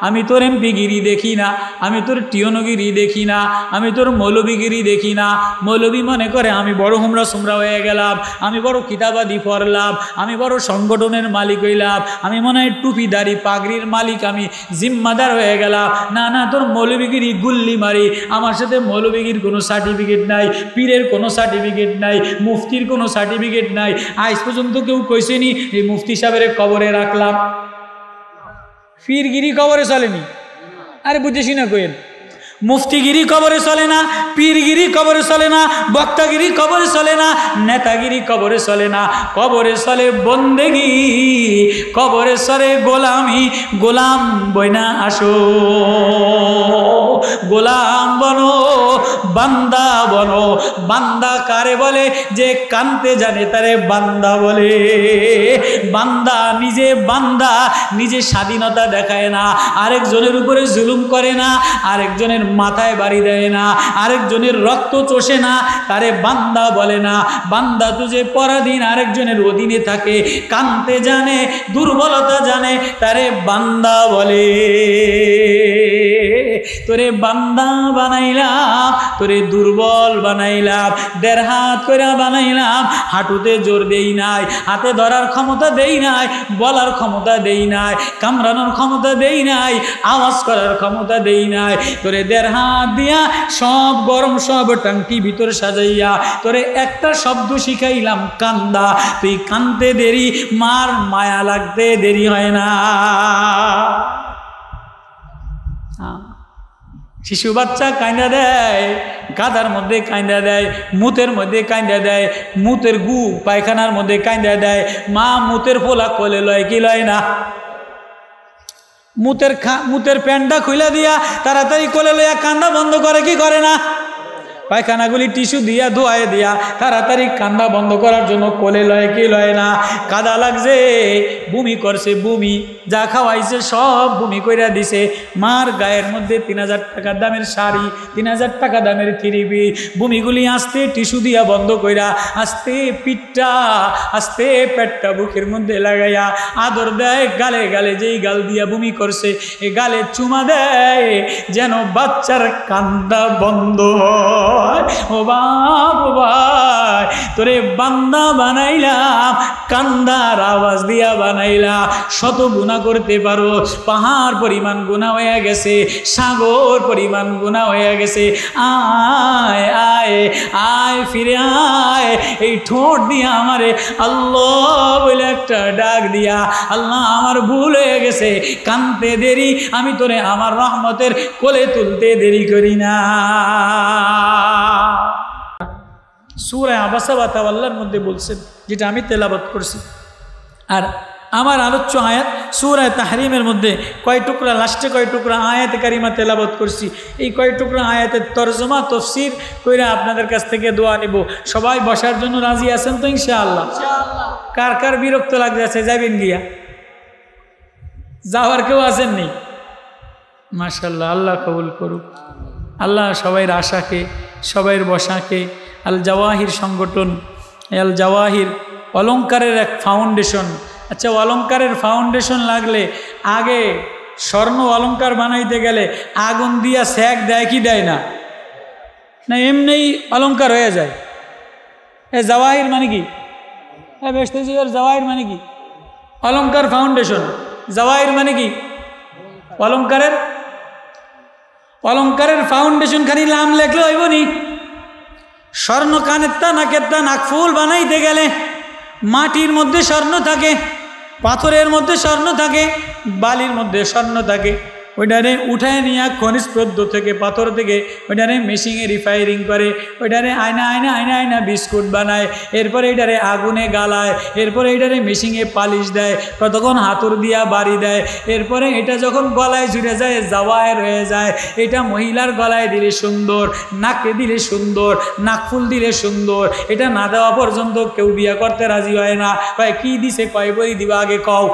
আমি তোর এমপিগিরি দেখি না, আমি তোর টিয়নগিরি দেখি না, আমি তোর মৌলবীগিরি দেখি না। মৌলবী মনে করে আমি বড় হুমরা সুমরা হয়ে গেলাম, আমি বড় কিতাবাদি পড়লাম, আমি বড় সংগঠনের মালিক হইলাম, আমি মনে হয় টুপিদারি পাগড়ির মালিক, আমি জিম্মাদার হয়ে গেলাম। না না, তোর মৌলবীগিরি গুল্লি মারি। আমার সাথে মৌলবীগির কোনো সার্টিফিকেট নাই, পীরের কোনো সার্টিফিকেট নাই, মুফতির কোনো সার্টিফিকেট নাই। আজ পর্যন্ত কেউ কইছেনি এই মুফতি সাহেবের কবরে রাখলাম। পীরগিরি কবরে চলেনি, আরে বুঝেছি না কইন। মুফতিগিরি কবরে চলে না, পীরগিরি কবরে চলে না, বক্তাগিরি কবরে চলে না, নেতাগিরি কবরে চলে না। কবরে চলে বন্দেগি, কবরে চলে গোলামি। গোলাম বইনা আসো, গোলাম বনো, বান্দা বনো। বান্দা কারে বলে? যে কানতে জানে তারে বান্দা বলে। বান্দা নিজে স্বাধীনতা দেখায় না, আরেকজনের উপরে জুলুম করে না, আরেকজনের মাথায় বাড়ি দেয় না, আরেকজনের রক্ত চষে না, তারে বান্দা বলে না। বান্দা তো যে পরাধীন আরেকজনের অধীনে থাকে, কানতে জানে, দুর্বলতা জানে, তারে বান্দা বলে। তোরে বান্দা বানাইলাম, তোরে দুর্বল বানাইলাম, ১.৫ হাত করে বানাইলাম। হাঁটুতে জোর দেই নাই, হাতে ধরার ক্ষমতা দেই নাই, বলার ক্ষমতা দেই নাই, কামড়ানোর ক্ষমতা দেই নাই, আওয়াজ করার ক্ষমতা দেই নাই। তোরে ১.৫ হাত দিয়া সব গরম সব টাঙ্কি ভিতর সাজাইয়া তোরে একটা শব্দ শিখাইলাম, কান্দা। তুই কানতে দেরি, মার মায়া লাগতে দেরি হয় না। শিশু বাচ্চা কাঁদা দেয়, গাদার মধ্যে কাঁদা দেয়, মুতের মধ্যে কাঁদা দেয়, মুতের গু পায়খানার মধ্যে কাঁদা দেয়। মা মুতের ফোলা কোলে লয় কি লয় না? মুতের প্যান্টটা খুলে দিয়া তাড়াতাড়ি কোলে লইয়া কান্দা বন্ধ করে কি করে না? পায়খানাগুলি টিস্যু দিয়া ধোয়ায় দিয়া তাড়াতাড়ি কান্না বন্ধ করার জন্য কোলে লয় কি লয় না? কাদা লাগছে, বমি করছে, বমি যা খাওয়াইছে সব বমি কইরা দিছে। মার গায়ের মধ্যে ৩,০০০ টাকা দামের শাড়ি, ৩,০০০ টাকা দামের থ্রিপি, বমিগুলি আস্তে টিস্যু দিয়া বন্ধ কইরা আস্তে পিঠটা আস্তে পেটটা বুকের মধ্যে লাগাইয়া আদর দেয় গালে গালে, যেই গাল দিয়া বমি করছে এ গালে চুমা দেয় যেন বাচ্চার কান্দা বন্ধ হয়। ও বাপ ভাই, তোরে বান্দা বানাইলাম, কান্দার আওয়াজ দিয়া বানাইলাম। শত গুনাহ করতে পারো, পাহাড় পরিমাণ গুনাহ হয়ে গেছে, সাগর পরিমাণ গুনাহ হয়ে গেছে। আয় আয় আয়, ফিরে আয়। এই ঠোঁট দিয়া আমারে আল্লাহ বলে একটা ডাক দিয়া, আল্লাহ আমার ভুল হয়ে গেছে, কানতে দেরি, আমি তোরে আমার রহমতের কোলে তুলতে দেরি করি না। সূরা আবাসা ওয়া তাওয়াল্লার মধ্যে বলছেন, যেটা আমি তেলাওয়াত করছি। আর আমার আলোচ্য আয়াত সূরা তাহরিমের মধ্যে কয় টুকরা, লাস্টে কয় টুকরা আয়াতে কারিমা তেলাওয়াত করছি। এই কয় টুকরা আয়াতের তরজমা তফসির কইরা আপনাদের কাছ থেকে দোয়া নেব। সবাই বসার জন্য রাজি আছেন তো ইনশাআল্লাহ? কার কার বিরক্ত লাগতেছে যাবেন গিয়া? যাওয়ার কেউ আসেননি? মাশাআল্লাহ, আল্লাহ কবুল করুক। আল্লাহ সবাইয়ের আশাকে, সবাইয়ের বসাকে, আল জাওয়াহির সংগঠন, আল জাওয়াহির অলংকারের এক ফাউন্ডেশন। আচ্ছা, অলংকারের ফাউন্ডেশন লাগলে আগে স্বর্ণ অলঙ্কার বানাইতে গেলে আগুন দিয়া সেক দেয় কি দেয় না? না এমনিই অলঙ্কার হয়ে যায়। জাওয়াহির মানে কি? জাওয়াহির মানে কি? অলঙ্কার ফাউন্ডেশন। জাওয়াহির মানে কি? অলঙ্কারের ফাউন্ডেশন খালি নাম লেখলে হইব নি? স্বর্ণ কানেরটা নাকেরটা নাকফুল বানাইতে গেলে মাটির মধ্যে স্বর্ণ থাকে, পাথরের মধ্যে স্বর্ণ থাকে, বালির মধ্যে স্বর্ণ থাকে। ওইটারে উঠায় নিয়ে খনিজ পদ্ম থেকে পাথর থেকে ওইটারে মেশিনে রিফাইনিং করে, ওইটারে আয়না আয়না আয়না আয়না বিস্কুট বানায়, এরপরে এইটারে আগুনে গালায়, এরপরে এইটারে মেশিনে পালিশ দেয়, কতক্ষণ হাতুর দিয়া বাড়ি দেয়, এরপরে এটা যখন গলায় জুড়ে যায় জাওয়াহির হয়ে যায়। এটা মহিলার গলায় দিলে সুন্দর, নাকে দিলে সুন্দর, নাকফুল দিলে সুন্দর। এটা না দেওয়া পর্যন্ত কেউ বিয়ে করতে রাজি হয় না। কয় কি দিছে, কয় বই দিবা আগে কও।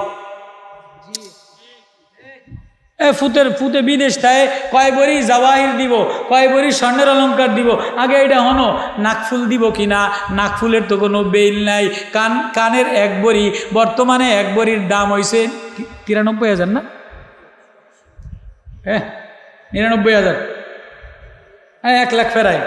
ফুতে বিদেশ থাকে, কয় বড়ি জাওয়াহির দিব, কয় বড়ি স্বর্ণের অলঙ্কার দিব, আগে এটা হনো নাকফুল দিব কিনা। নাকফুলের তো কোনো বেল নাই। কানের এক বড়ি, বর্তমানে এক বড়ির দাম হয়েছে 93,000 না? 99,000, 1 লাখ ফেরায়।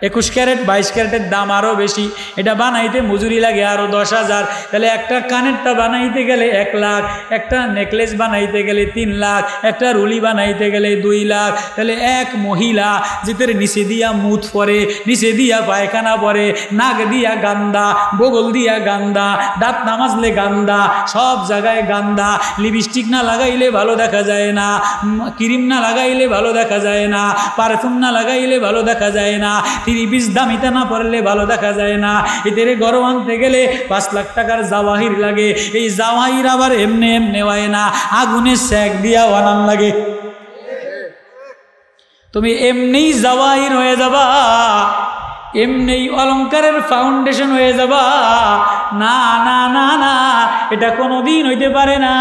21 ক্যারেট 22 ক্যারেটের দাম আরও বেশি। এটা বানাইতে মজুরি লাগে আরও 10,000। তাহলে একটা কানেরটা বানাইতে গেলে 1 লাখ, একটা নেকলেস বানাইতে গেলে 3 লাখ, একটা রুলি বানাইতে গেলে 2 লাখ। তাহলে এক মহিলা যেতের নিচে দিয়া মুত পরে, নিচে দিয়া পায়খানা পরে, নাক দিয়া গান্দা, বগল দিয়া গান্দা, দাঁত না মাজলে গান্দা, সব জায়গায় গান্দা। লিপস্টিক না লাগাইলে ভালো দেখা যায় না, ক্রিম না লাগাইলে ভালো দেখা যায় না, পারফিউম না লাগাইলে ভালো দেখা যায় না, 30-20 দামিটা না পড়লে ভালো দেখা যায় না। এদের গরম আনতে গেলে 5 লাখ টাকার জাওয়াহির লাগে। এই জাওয়াহির আবার এমনি এমনি হয় না, আগুনে সেক দিয়া বানান লাগে। তুমি এমনিই জাওয়াহির হয়ে যাবা, এমনি অলঙ্কারের ফাউন্ডেশন হয়ে যাবা? না না না না, এটা কোনোদিন হইতে পারে না।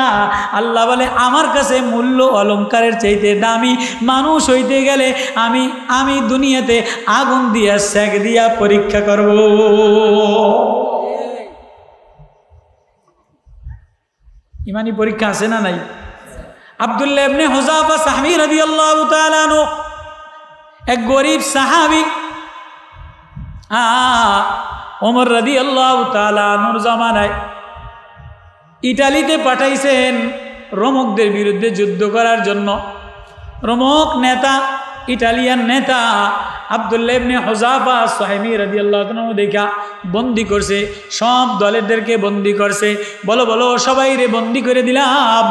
আল্লাহ বলে আমার কাছে মূল্য অলঙ্কারের চাইতে দামি মানুষ হইতে গেলে আমি দুনিয়াতে আগুন দিয়া সেক দিয়া পরীক্ষা করব। ইমানি পরীক্ষা আছে না নাই? আব্দুল্লাহ ইবনে হুযাফা সাহাবী রাদিয়াল্লাহু তাআলা আনহু, এক গরীব সাহাবী, ওমর রাদিয়াল্লাহু তাআলা আনহুর জামানায় ইটালিতে পাঠাইছেন রোমকদের বিরুদ্ধে যুদ্ধ করার জন্য। রোমক নেতা, ইটালিয়ান নেতা আব্দুল্লাহ ইবনে হুযাফা সাহাবী রাদিয়াল্লাহু তাআলা দেখা বন্দি করছে, সব দলেরদেরকে বন্দি করছে। বলো বলো সবাই রে বন্দি করে দিলাম,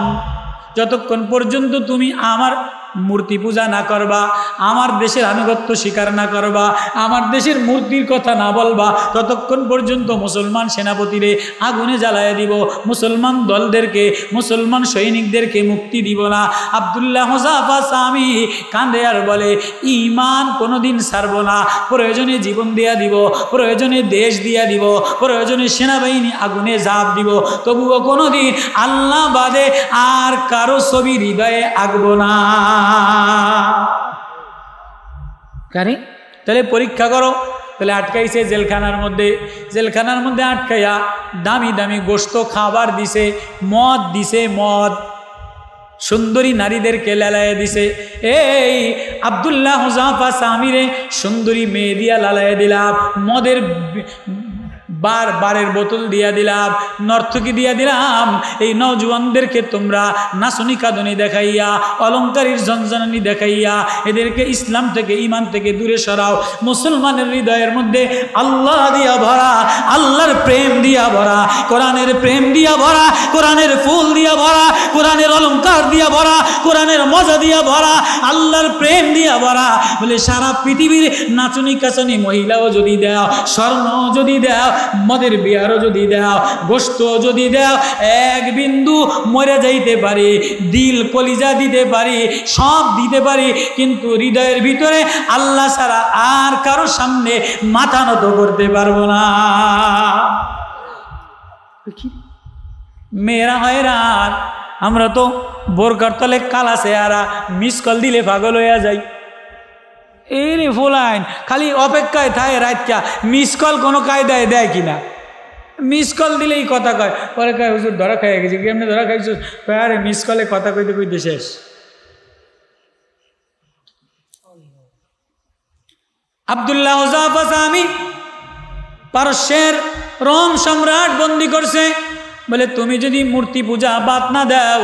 যতক্ষণ পর্যন্ত তুমি আমার মূর্তি পূজা না করবা, আমার দেশের আনুগত্য স্বীকার না করবা, আমার দেশের মূর্তির কথা না বলবা, ততক্ষণ পর্যন্ত মুসলমান সেনাপতিরে আগুনে জ্বালায় দিব, মুসলমান দলদেরকে, মুসলমান সৈনিকদেরকে মুক্তি দিব না। আব্দুল্লাহ হুযাফা সাহাবী কাঁদে আর বলে ঈমান কোনোদিন ছাড়ব না, প্রয়োজনে জীবন দিয়া দিব, প্রয়োজনে দেশ দিয়া দিব, প্রয়োজনে সেনাবাহিনী আগুনে ঝাঁপ দিব, তবুও কোনোদিন আল্লাহ বাদে আর কারো ছবি হৃদয়ে আঁকব না। কারে তাহলে পরীক্ষা করো। তাহলে আটকাইছে জেলখানার মধ্যে, জেলখানার মধ্যে আটকাইয়া দামি দামি গোশত খাবার দিছে, মদ দিছে, মদ সুন্দরী নারীদেরকে লালায় দিছে। এই আব্দুল্লাহ হুযাফা সাহাবীরে সুন্দরী মেয়ে দিয়া লালায় দিলাম, মদের বারের বোতল দিয়া দিলাম, নর্তকী দিয়া দিলাম। এই নওজওয়ানদেরকে তোমরা নাচনি কাঁদনি দেখাইয়া, অলঙ্কারীর ঝনঝনানি দেখাইয়া এদেরকে ইসলাম থেকে, ইমান থেকে দূরে সরাও। মুসলমানের হৃদয়ের মধ্যে আল্লাহ দিয়া ভরা, আল্লাহর প্রেম দিয়া ভরা, কোরআনের প্রেম দিয়া ভরা, কোরআনের ফুল দিয়া ভরা, কোরআনের অলঙ্কার দিয়া ভরা, কোরআনের মজা দিয়া ভরা, আল্লাহর প্রেম দিয়া ভরা। বলে সারা পৃথিবীর নাচনি কাচনি মহিলাও যদি দাও, স্বর্ণ যদি দাও, মদের বিয়ারও যদি দাও, গোশত যদি দাও, এক বিন্দু মরে যাইতে পারি, দিল কলিজা দিতে পারি, সব দিতে পারি, কিন্তু হৃদয়ের ভিতরে আল্লাহ ছাড়া আর কারো সামনে মাথা নত করতে পারবো না। মেয়েরা হয়রান, আমরা তো বোরকার তলে কালা চেহারা, মিস কল দিলে পাগল হইয়া যাই। এই রে ফোলাইন খালি অপেক্ষায় থাকে রাতটা, মিস কল কোনো কায়দায় দেয় কিনা। মিস কল দিলেই কথা কয়, পরে কয় হুজুর ধরা খাইয়া গেছি। কেমনি ধরা খাইছ? আরে মিস কলে কথা কইতে কইতে শেষ। আব্দুল্লাহ হুযাফা সামি পারস্যের রোম সম্রাট বন্দী করছে, বলে তুমি যদি মূর্তি পূজা বাদ না দাও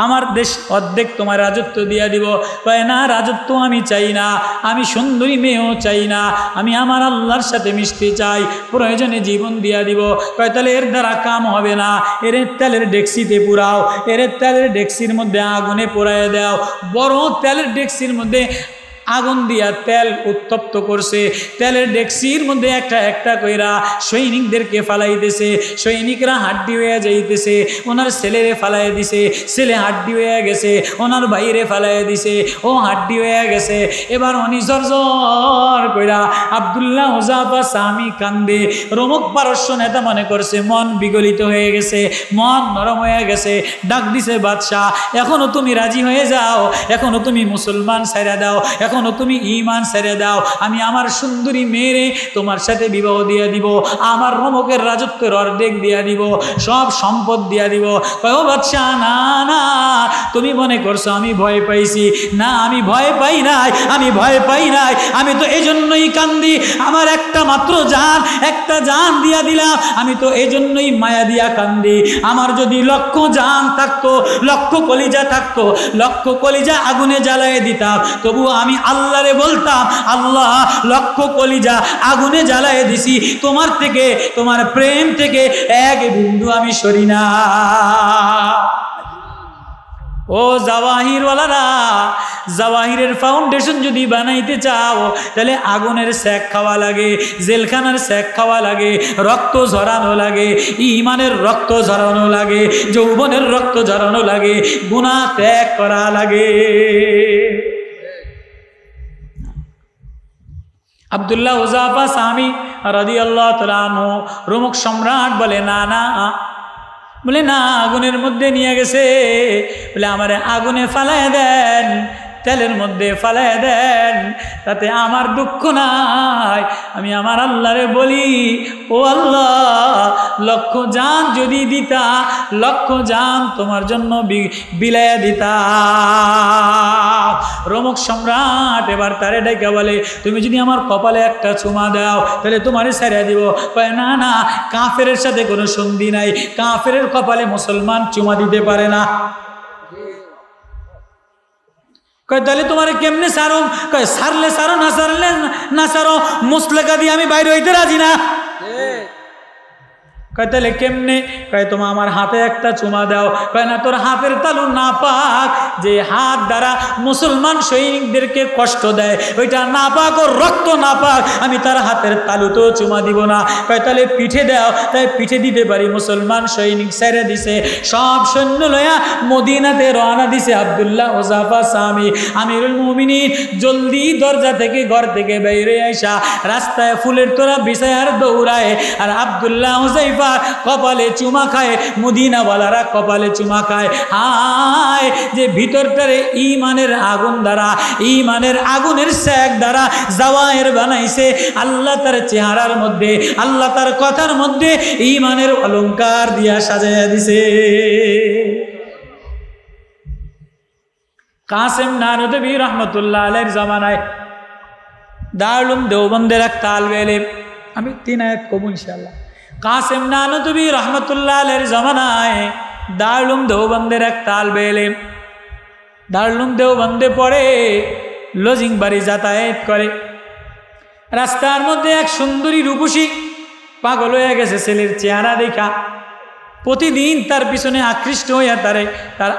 আমার দেশ অর্ধেক তোমার রাজত্ব দিয়া দিব। কয় না, রাজত্ব আমি চাই না, আমি সুন্দরী মেয়েও চাই না, আমি আমার আল্লাহর সাথে মিশতে চাই, প্রয়োজনে জীবন দিয়া দিব। কয় তাহলে এর দ্বারা কাম হবে না, এর তেলের ডেক্সিতে পুরাও, এর তেলের ডেক্সির মধ্যে আগুনে পোড়ায় দাও। বড় তেলের ডেক্সির মধ্যে আগুন দিয়া তেল উত্তপ্ত করছে, তেলের ডেক্সির মধ্যে একটা একটা কইরা সৈনিকদেরকে ফালাইতেছে, সৈনিকরা হাড্ডি হয়ে যাইতেছে, ওনার ছেলেরে ফালাই দিছে, ছেলে হাড্ডি হয়ে গেছে, ওনার ভাইরে ফালাই দিছে, ও হাড্ডি হয়ে গেছে। এবার উনি জর্জর কইরা আব্দুল্লাহ হুযাফা সামি কান্দে। রোমক পারস্য নেতা মনে করছে মন বিগলিত হয়ে গেছে, মন নরম হয়ে গেছে। ডাক দিছে বাদশাহ, এখনো তুমি রাজি হয়ে যাও, এখনো তুমি মুসলমান ছেড়ে দাও, এখনো তুমি ঈমান ছেড়ে দাও, আমি আমার সুন্দরী মেয়েরে তোমার সাথে বিবাহ দিয়ে দিব, আমার রোমকের রাজত্বের অর্ধেক দিয়া দিব, সব সম্পদ দিয়া দিব। কয় ও বাদশাহ, না না, তুমি মনে করছো আমি ভয় পাইছি? না, আমি ভয় পাই নাই, আমি ভয় পাই নাই, আমি তো এই জন্যই কান্দি, আমার একটা মাত্র জান, একটা জান দিয়া দিলাম, আমি তো এই জন্যই মায়া দিয়া কান্দি। আমার যদি লক্ষ জান থাকতো, লক্ষ কলিজা থাকতো, লক্ষ কলিজা আগুনে জ্বালায় দিতাম, তবু আমি আল্লাহরে বলতাম, আল্লাহ লক্ষ কলিজা আগুনে জ্বালায় দিছি, তোমার থেকে, তোমার প্রেম থেকে এক বিন্দু আমি সরি না। ও জাওয়াহিরওয়ালারা, জাওয়াহিরের ফাউন্ডেশন যদি বানাইতে চাও তাহলে আগুনের সেক খাওয়া লাগে, জেলখানার সেক খাওয়া লাগে, রক্ত ঝরানো লাগে, ঈমানের রক্ত ঝরানো লাগে, যৌবনের রক্ত ঝরানো লাগে, গুনাহ ত্যাগ করা লাগে। আব্দুল্লাহ হুযাফা সামি রাদিয়াল্লাহু তাআলা আনহু রোমক সম্রাট বলে না না, বলে না, আগুনের মধ্যে নিয়ে গেছে, বলে আমারে আগুনে ফালায় দেন, তেলের মধ্যে ফালায় দেন, তাতে আমার দুঃখ নাই। আমি আমার আল্লাহরে বলি, ও আল্লাহ, লক্ষ জান যদি দিতা, লক্ষ জান তোমার জন্য বিলাইয়া দিতা। রোমক সম্রাট এবার তারে ডাইকা বলে, তুমি যদি আমার কপালে একটা চুমা দাও তাহলে তোমারে ছেড়ে দিব। কয় না না, কাফেরের সাথে কোনো সন্ধি নাই, কাফেরের কপালে মুসলমান চুমা দিতে পারে না। কয় তাহলে তোমারে কেমনে সারো? কয় সারলে সারো, না সারলে না সারো, মুসলেকা দিয়ে আমি বাইরে হইতে রাজি না। কয় তাহলে কেমনে? কয় তোমার আমার হাতে একটা চুমা দাও। কয় না, তোর হাতের তালু না পাক, যে হাত দ্বারা মুসলমান সৈনিকদেরকে কষ্ট দেয় ওইটা না পাক, ও রক্ত না পাক, আমি তার হাতের তালু তো চুমা দিব না। কয় তাহলে পিঠে দাও। তাই পিঠে দিতে পারি। মুসলমান সৈনিক ছেড়ে দিছে, সব সৈন্য লয়া মদিনাতে রওনা দিছে আব্দুল্লাহ হুযাফা সামি আমিরুল মুমিনিন। জলদি দরজা থেকে, ঘর থেকে বাইরে আইসা রাস্তায় ফুলের তোরা বিছায়ার দৌড়ায়, আর আব্দুল্লাহ হুযাফা কপালে চুমা খায়, মদিনাওয়ালারা কপালে চুমা খায়। হায়, যে ভিতরটারে ঈমানের আগুন দ্বারা, ঈমানের আগুনের সেক দ্বারা জাওয়াহির বানাইছে, আল্লাহ তার চেহারার মধ্যে, আল্লাহ তার কথার মধ্যে ঈমানের অলংকার দিয়া সাজাইয়া দিছে। কাসেম নানদবী রহমতুল্লাহ আলাইহির জামানায় দারুল উলুম দেওবন্দের এক তালিবে ইলম, আমি 3 আয়াত কব ইনশাআল্লাহ। কাসেম নানদবী রহমতুল্লাহ আলাইহির জামানায় দারুল উলুম দেওবন্দের এক তালিবে ইলম দারুল উলুম দেওবন্দে পড়ে, লজিং বাড়ি যাতায়াত করে। রাস্তার মধ্যে এক সুন্দরী রূপসী পাগল হয়ে গেছে ছেলের চেহারা দেখা। প্রতিদিন তার পিছনে আকৃষ্ট হইয়া তার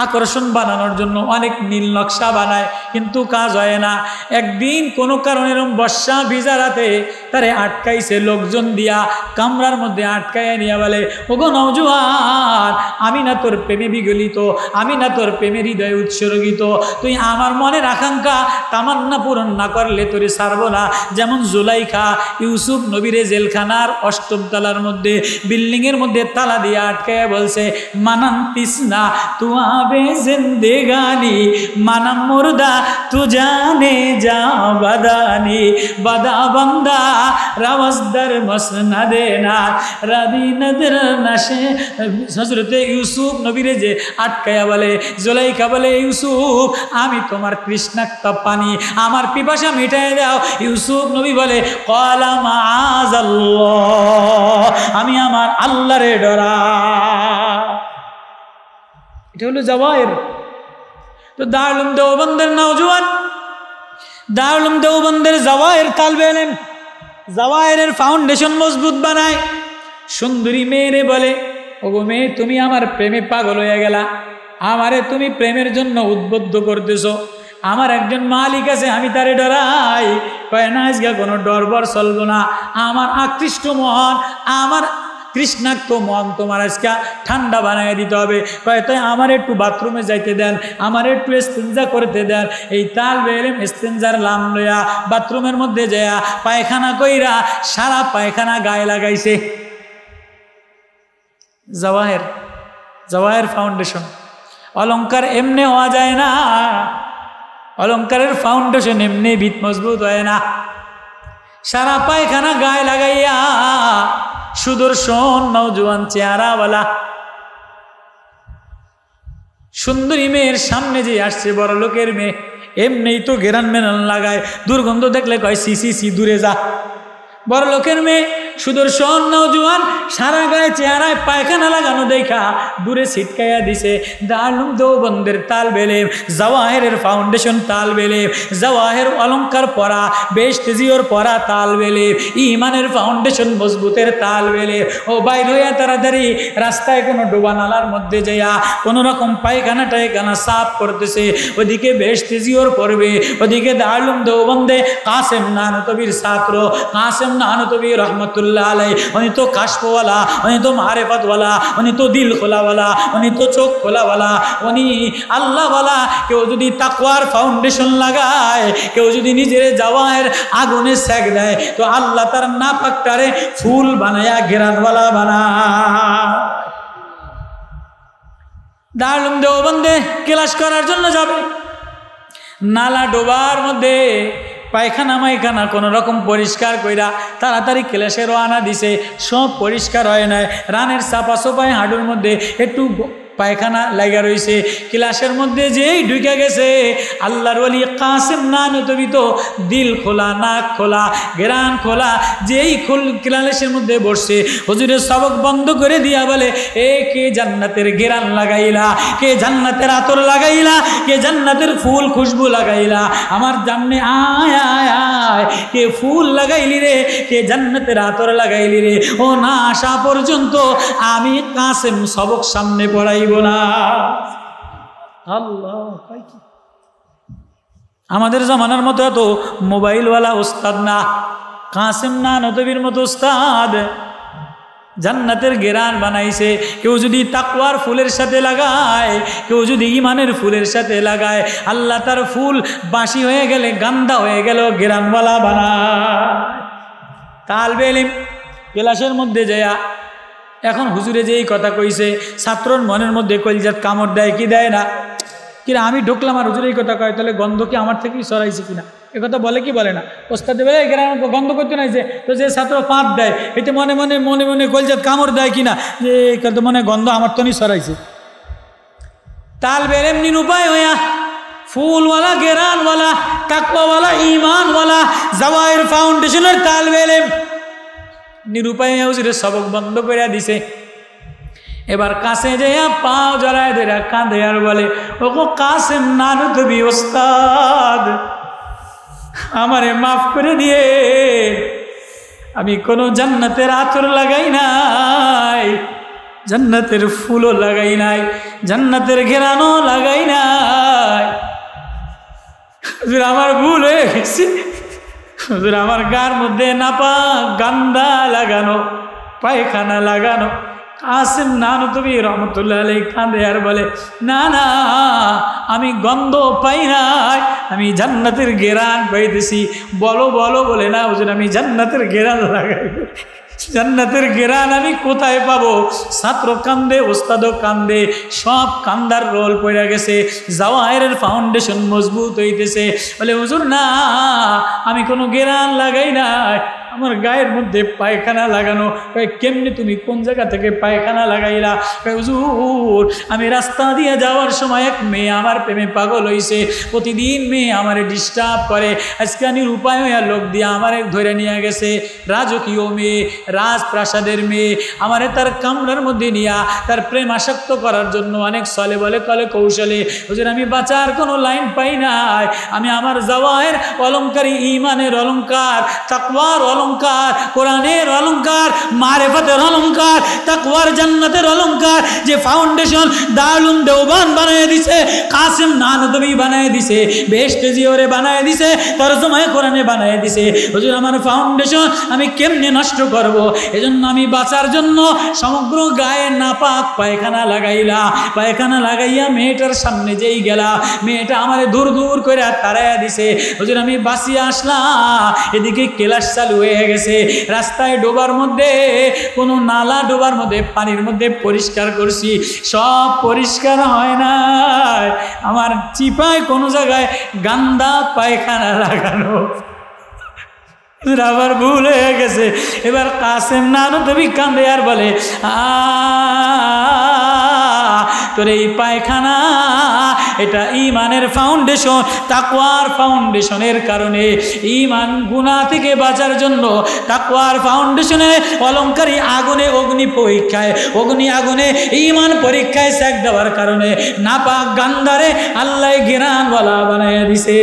আকর্ষণ বানানোর জন্য অনেক নীল নকশা বানায়, কিন্তু কাজ হয় না। একদিন কোনো কারণে বর্ষা ভিজা রাতে তারে আটকাইছে লোকজন দিয়া, কামরার মধ্যে আটকাইয়া নিয়ে বলে, ওগো নওজোয়ান, আমি না তোর প্রেমে বিগলিত, আমি না তোর প্রেমে হৃদয় উৎসর্গিত, তুই আমার মনের আকাঙ্ক্ষা তামান্না পূরণ না করলে তোরে ছাড়বো না। যেমন জুলাইখা ইউসুফ নবীরে জেলখানার 8ম তলার মধ্যে বিল্ডিংয়ের মধ্যে দিয়া আটকায় বলছে, মানান তিসনা তুয়াবে জিন্দেগানি, মানাম মুর্দা তু জানে যা বাদানি বাদা বান্দা রাওয়াজদার মসনদে না রাদি নদর নাশে হযরতে ইউসুফ নবীরে যে আটকায়া বলে জুলাইখা বলে ইউসুফ আমি তোমার তৃষ্ণাক্ত পানি আমার পিপাসা মিটাই দাও ইউসুফ নবী বলে ক্বালা মাআযাল্লাহ আমি আমার আল্লাহরে ডরাই এটা হলো জাওয়াহির তো দারুল উলুম দেওবন্দের নওজোয়ান দারুল উলুম দেওবন্দের জাওয়াহির তালবে ইলম জাওয়াহিরের ফাউন্ডেশন মজবুত বানায় সুন্দরী মেয়েরে বলে ওগো মেয়ে তুমি আমার প্রেমে পাগল হয়ে গেলা আমারে তুমি প্রেমের জন্য উদ্বুদ্ধ করতেছো আমার একজন মালিক আছে আমি তারে ডরাই কয় না আজকে কোনো ডরবর চলবো না আমার আকৃষ্ট মন আমার তৃষ্ণাক্ত মন তোমার আজকে ঠান্ডা বানিয়ে দিতে হবে কয় তাই আমার একটু বাথরুমে যাইতে দেন আমার একটু ইস্তেঞ্জা করতে দেন এই তালবে ইলম ইস্তেঞ্জার লাম লইয়া বাথরুমের মধ্যে যায়া পায়খানা কইরা সারা পায়খানা গায়ে লাগাইছে জাওয়াহির জাওয়াহির ফাউন্ডেশন অলংকার এমনি হওয়া যায় না অলংকারের ফাউন্ডেশন এমনি ভিত মজবুত হয় না সারা পায়খানা গায়ে লাগাইয়া সুদর্শন নওজোয়ান চেহারাওয়ালা সুন্দরী মেয়ের সামনে যে আসছে বড় লোকের মেয়ে এমনিই তো ঘেরান মেনান লাগায় দুর্গন্ধ দেখলে কয় সি সি সি দূরে যা বড় লোকের মেয়ে সুদর্শন নওজোয়ান সারা গায়ে চেহারায় পায়খানা লাগানো দেখা দূরে ছিটকাইয়া দিছে দারুল উলুম দেওবন্দের তালবে ইলম জাওয়াহিরের ফাউন্ডেশন তালবে ইলম জাওয়াহির অলংকার পড়া বেশ তেজিওর পড়া তালবে ইলম ঈমানের ফাউন্ডেশন মজবুতের তালবে ইলম ও বাইর হইয়া তাড়াতাড়ি রাস্তায় কোনো ডোবা নালার মধ্যে যাইয়া কোনো রকম পায়খানা টায়খানা সাফ করতেছে ওদিকে বেশ তেজিওর পড়বে ওদিকে দারুল উলুম দেওবন্দে কাসেম নানতবীর ছাত্র কাসেম নানতবী রহমতুল্লাহ আলাই উনি তো কাশফওয়ালা উনি তো মারেফতওয়ালা উনি তো দিল খোলাওয়ালা উনি তো চোখ খোলাওয়ালা উনি আল্লাহওয়ালা কেউ যদি তাকওয়ার ফাউন্ডেশন লাগায় কেউ যদি নিজের জাওয়াহির আগুনে সেক দেয় তো আল্লাহ তার নাপাকটারে ফুল বানায়া ঘেরানওয়ালা বানায় দারুল উলুম দেওবন্দে ক্লাস করার জন্য যাবে নালা ডোবার মধ্যে পায়খানা মাইখানা কোনো রকম পরিষ্কার কইরা তাড়াতাড়ি ক্লাসে রওনা দিছে সব পরিষ্কার হয় নাই রানের চাপা চোপায় হাঁটুর মধ্যে একটু পায়খানা লাগা রয়েছে ক্লাসের মধ্যে যেই ঢুকে গেছে আল্লাহর ওলি কাসেম নানতবী তো দিল খোলা নাক খোলা ঘেরান খোলা যেই ক্লাসের মধ্যে বসছে হুজুরের সবক বন্ধ করে দিয়া বলে এ কে জান্নাতের ঘেরান লাগাইলা কে জান্নাতের আতর লাগাইলা কে জান্নাতের ফুল খুশবু লাগাইলা আমার জামনে আয় আয় আয় কে ফুল লাগাইলি রে কে জান্নাতের আতর লাগাইলি রে ও না আসা পর্যন্ত আমি কাসেম সবক সামনে পড়াই আল্লাহ আমাদের জামানার মতো এত মোবাইলওয়ালা ওস্তাদ না কাসেম নানতবীর মতো ওস্তাদ জান্নাতের ঘেরান বানাইছে কেউ যদি তাকওয়ার ফুলের সাথে লাগায় কেউ যদি ঈমানের ফুলের সাথে লাগায় আল্লাহ তার ফুল বাসি হয়ে গেলে গান্দা হয়ে গেল ঘেরানওয়ালা বানায় তালবে ইলম ক্লাসের মধ্যে যায়া এখন হুজুরে যে এই কথা কইছে ছাত্রর মনের মধ্যে কলজাত কামড় দেয় কি দেয় না কিনা আমি ঢুকলাম আর হুজুরে এই কথা কয় তাহলে গন্ধ কি আমার থেকেই সরাইছে কিনা এ কথা বলে কি বলে না ওস্তাদ বলে গন্ধ করতে নাইছে তো যে ছাত্র পাঁচ দেয় এতে মনে মনে মনে মনে কলজাত কামড় দেয় কিনা যে তো মনে গন্ধ আমার তো নি সরাইছে তালবে ইলম নিরুপায় হইয়া ফুলওয়ালা গেরানওয়ালা তাকওয়াওয়ালা ঈমানওয়ালা জাওয়াহির ফাউন্ডেশনের তালবে ইলম নিরুপায় হুজুরের সবক বন্ধ করে দিছে এবার কাছে যেয়া পাও জড়ায় ধরে কাঁদে আর বলে ওগো কাসেম নানতবী ওস্তাদ আমারে মাফ করে দিয়ে আমি কোনো জান্নাতের আতর লাগাই নাই জান্নাতের ফুলও লাগাই নাই জান্নাতের ঘেরানো লাগাই নাই হুজুর আমার ভুল হয়ে গেছে হুজুর আমার গার মধ্যে নাপাক গান্দা লাগানো পায়খানা লাগানো কাসেম নানতবী রহমতুল্লাহ আলাইহি কাঁদে আর বলে না না আমি গন্ধ পাই নাই আমি জান্নাতের ঘেরান পাইতেছি বলো বলো বলে না হুজুর আমি জান্নাতের ঘেরান লাগাই জান্নাতের ঘেরান আমি কোথায় পাবো? ছাত্র কান্দে, ওস্তাদও কান্দে, সব কান্দার রোল পড়ে গেছে। জাওয়াহেরের ফাউন্ডেশন মজবুত হইতেছে। বলে হুজুর না, আমি কোনো ঘেরান লাগাই নাই, আমার গায়ের মধ্যে পায়খানা লাগানো। কেমনি তুমি কোন জায়গা থেকে পায়খানা লাগাইলা? হুজুর আমি রাস্তা দিয়ে যাওয়ার সময় এক মেয়ে আমার প্রেমে পাগল হইছে, প্রতিদিন মেয়ে আমারে ডিস্টার্ব করে। আজকে আমি উপায় হইয়া লোক দিয়ে আমারে ধরে নিয়ে গেছে, রাজকীয় মেয়ে, রাজপ্রাসাদের মেয়ে, আমারে তার কামরার মধ্যে নিয়া তার প্রেম আসক্ত করার জন্য অনেক ছলে বলে কলে কৌশলে। হুজুর আমি বাঁচার কোনো লাইন পাই নাই। আমি আমার জাওয়াহের অলংকারী, ইমানের অলংকার, তাকওয়ার অলংকার, কোরআনের অলংকার, মারিফাতের অলংকার, তাকওয়ার জান্নাতের অলংকার, যে ফাউন্ডেশন দারুল দেওবান বানায় দিছে, কাসিম নানদবী বানায় দিছে, বেহেশতে জিওরে বানায় দিছে, তরজমায়ে কোরআনে বানায় দিছে। হুজুর আমার ফাউন্ডেশন আমি কেমনে নষ্ট করব? এজন্য আমি বাঁচার জন্য সমগ্র গায়ে নাপাক পায়খানা লাগাইলা। পায়খানা লাগাইয়া মেয়েটার সামনে যেই গেলা, মেয়েটা আমারে দূর দূর করে তাড়াইয়া দিছে। হুজুর আমি বাঁচিয়ে আসলাম, এদিকে ক্লাস চালু হয়ে গেছে। রাস্তায় ডোবার মধ্যে, কোনো নালা ডোবার মধ্যে, পানির মধ্যে পরিষ্কার করছি, সব পরিষ্কার হয় না। আমার চিপায় কোনো জায়গায় গান্দা পায়খানা লাগানো, আবার ভুল হয়ে গেছে। এবার কাসেম নানদবী কান্দে আর বলে, তোর এই পায়খানা এটা ইমানের ফাউন্ডেশন, তাকওয়ার ফাউন্ডেশনের কারণে, ইমান গুনাহ থেকে বাঁচার জন্য তাকওয়ার ফাউন্ডেশনে অলংকারী আগুনে, অগ্নি পরীক্ষায়, অগ্নি আগুনে ইমান পরীক্ষায় সেক দেওয়ার কারণে নাপাক গান্ধারে আল্লাহ ঘেরানওয়ালা বানায় দিছে।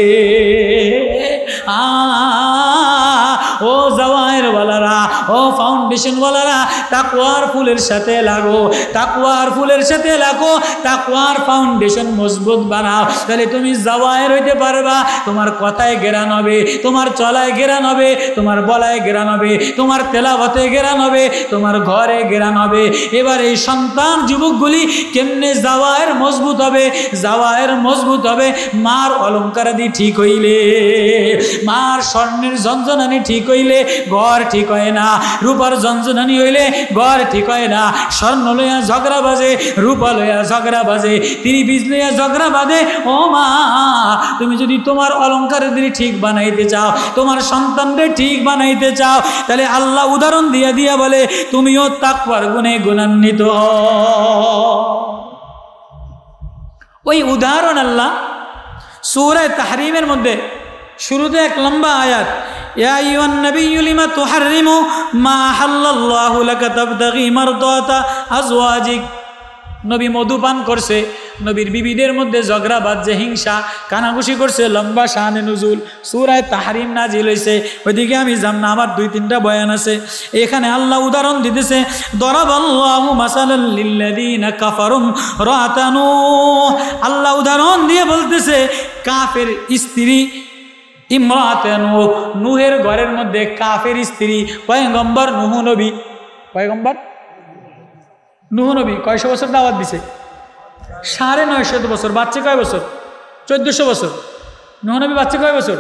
ও জাওয়াহের ওয়ালারা, ও ফাউন্ডেশন ওয়ালারা, তাকওয়ার ফুলের সাথে লাগো, তাকওয়ার ফুলের সাথে লাগো, তাকওয়ার ফাউন্ডেশন মজবুত বানাও। তাহলে তুমি জাওয়াহের হইতে পারবা। তোমার কথায় ঘেরান হবে, তোমার চলায় ঘেরান হবে, তোমার বলায় ঘেরান হবে, তোমার তেলাওয়াতে ঘেরান হবে, তোমার ঘরে ঘেরান হবে। এবার এই সন্তান যুবকগুলি কেমনে জাওয়াহের মজবুত হবে? জাওয়াহের মজবুত হবে মার অলঙ্কারাদি ঠিক হইলে, মার স্বর্ণের ঝনঝনানি ঠিক হইলে ঘর ঠিক হয় না, রূপার ঝনঝনানি হইলে ঘর ঠিক হয় না। স্বর্ণ লইয়া ঝগড়া বাজে, রূপা লইয়া ঝগড়া বাজে, তিনি বীজ লইয়া ঝগড়া বাজে। ও মা, তুমি যদি তোমার অলঙ্কারের দিকে ঠিক বানাইতে চাও, তোমার সন্তানদের ঠিক বানাইতে চাও, তাহলে আল্লাহ উদাহরণ দিয়া দিয়া বলে তুমিও তাকওয়ার গুণে গুণান্বিত হও। ওই উদাহরণ আল্লাহ সূরা তাহরিমের মধ্যে শুরুতে এক লম্বা আয়াত, ইয়া আইয়ুহান নাবিয়্যু লিমা তুহাররিমু মা আহাল্লাল্লাহু লাকা তাবতাগি মারদাতা আজওয়াজিক। নবী মধুপান করছে, নবীর বিবিদের মধ্যে ঝগড়া বাজছে, হিংসা কানাঘুষি করছে, লম্বা শানে নুজুল সূরা তাহরিম নাজিল হইছে। ওইদিকে আমি যাব না, আমার 2-3টা বয়ান আছে। এখানে আল্লাহ উদাহরণ দিতেছে, দরাবাল্লাহু মাসালাল লিল্লাযিনা কাফারু রাআতা নূহ। আল্লাহ উদাহরণ দিয়ে বলতেছে কাফের স্ত্রী ইমরাতে নূহ, নূহের ঘরের মধ্যে কাফের স্ত্রী পয়গম্বর নূহ নবী, পয়গম্বর নূহ নবী কয়শো বছর দাওয়াত দিছে? 950 বছর। বাচ্চা কয় বছর? 1400 বছর। নূহ নবী বাচ্চা কয় বছর?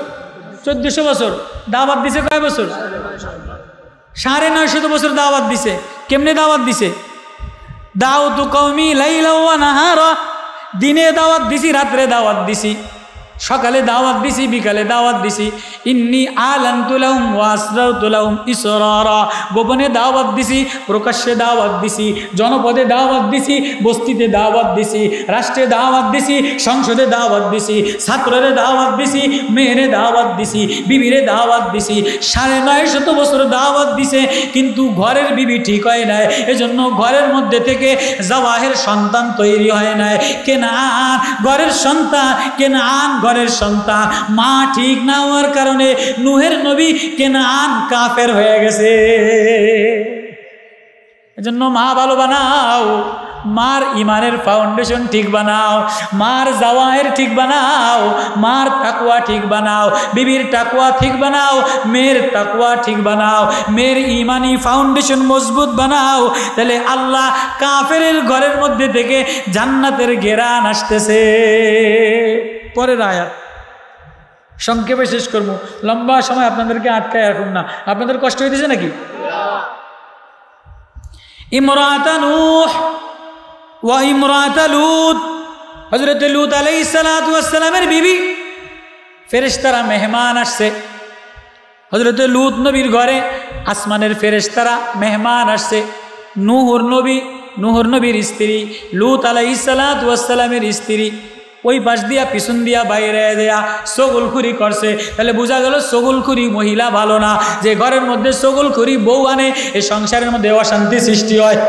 1400 বছর। দাওয়াত দিছে কয় বছর? 950 বছর দাওয়াত দিছে। কেমনে দাওয়াত দিছে? দাউতু কওমি লাইলা ওয়া নাহারা, দিনে দাওয়াত দিছি, রাত্রে দাওয়াত দিছি, সকালে দাওয়াত দিছি, বিকালে দাওয়াত দিছি। ইন্নি আলানতু লাহুম ওয়া আসরারতু লাহুম ইসরারা, গোপনে দাওয়াত দিছি, প্রকাশ্যে দাওয়াত দিছি, জনপদে দাওয়াত দিছি, বস্তিতে দাওয়াত দিছি, রাষ্ট্রে দাওয়াত দিছি, সংসদে দাওয়াত দিছি, ছাত্ররে দাওয়াত দিছি, মেয়েরে দাওয়াত দিছি, বিবিরে দাওয়াত দিছি। 950 বছর দাওয়াত দিছে, কিন্তু ঘরের বিবি ঠিক হয় নাই। এজন্য ঘরের মধ্যে থেকে জাওয়াহের সন্তান তৈরি হয় নাই। কেনান ঘরের সন্তান, কেনান ঘরের সন্তান। মা ঠিক না হওয়ার কারণে নূহের নবী কেনান কাফের হয়ে গেছে। এজন্য মা ভালো বানাও, মার ইমানের ফাউন্ডেশন ঠিক বানাও, মার জাওয়াহের ঠিক বানাও, মার তাকওয়া ঠিক বানাও, বিবির তাকওয়া ঠিক বানাও, মেয়ের তাকওয়া ঠিক বানাও, মেয়ের ইমানি ফাউন্ডেশন মজবুত বানাও। তাহলে আল্লাহ কাফেরের ঘরের মধ্যে থেকে জান্নাতের ঘেরান আসতেছে। পরের আয়াত সংক্ষেপে শেষ করবো, লম্বা সময় আপনাদেরকে আটকায় রাখুন না। আপনাদের কষ্ট হইতেছে নাকি? ইমরাত নূহ ওয়া ইমরাত লূত, হযরত লূত আলাইহিস সালাতু ওয়াস সালামের বিবি। ফেরেশতারা মেহমান আসছে হযরত লূত নবীর ঘরে, আসমানের ফেরেশতারা মেহমান আসছে। নূহর নবীর স্ত্রী, লূত আলাইহিস সালাতু ওয়াস সালামের স্ত্রী ওই পাশ দিয়া পিছন দিয়া বাইরে দেয়া সগলখুরি করছে। তাহলে বোঝা গেল সগলখুরি মহিলা ভালো না। যে ঘরের মধ্যে সগলখুরি বউ আনে, এই সংসারের মধ্যে অশান্তি সৃষ্টি হয়।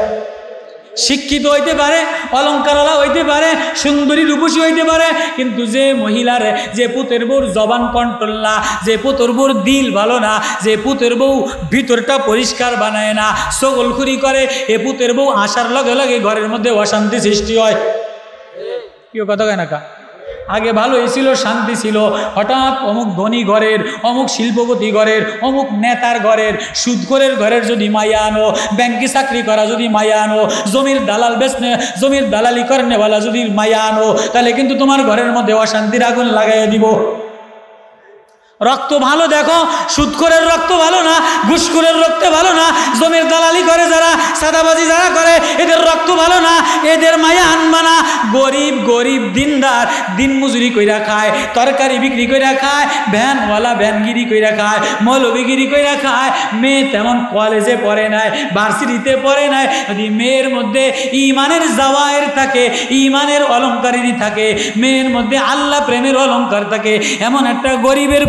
শিক্ষিত হইতে পারে, অলঙ্কারওয়ালা হইতে পারে, সুন্দরী রূপসী হইতে পারে, কিন্তু যে মহিলার, যে পুতের বউর জবান কন্ট্রোল না, যে পুতের বউর দিল ভালো না, যে পুতের বউ ভিতরটা পরিষ্কার বানায় না, সগলখুরি করে, এ পুতের বউ আসার লগে লগে ঘরের মধ্যে অশান্তি সৃষ্টি হয়। কেউ কথা কয় না কা? আগে ভালোই ছিল, শান্তি ছিল, হঠাৎ অমুক ধনী ঘরের, অমুক শিল্পপতি ঘরের, অমুক নেতার ঘরের, সুদখোরের ঘরের যদি মাইয়া আনো, ব্যাংকে চাকরি করা যদি মাইয়া আনো, জমির দালাল বেচনে, জমির দালালি করেনেওয়ালা যদি মাইয়া আনো, তাহলে কিন্তু তোমার ঘরের মধ্যে অশান্তির আগুন লাগাইয়া দিব। রক্ত ভালো দেখো, সুদখোরের রক্ত ভালো না, ঘুষখোরের রক্ত ভালো না, জমির দালালি করে যারা, সাদাবাজি যারা করে, এদের রক্ত ভালো না, এদের মায়া আনবা না। গরিব গরিব দিনদার, দিন মজুরি কইরা খায়, তরকারি বিক্রি কইরা খায়, ভ্যানওয়ালা ভ্যানগিরি কইরা খায়, মৌলবিগিরি কইরা খায়। মেয়ে তেমন কলেজে পড়ে নাই, ভার্সিটিতে পড়ে নাই, যদি মেয়ের মধ্যে ইমানের জাওয়ায়ের থাকে, ইমানের অলঙ্কারিনী থাকে, মেয়ের মধ্যে আল্লাহ প্রেমের অলঙ্কার থাকে, এমন একটা গরিবের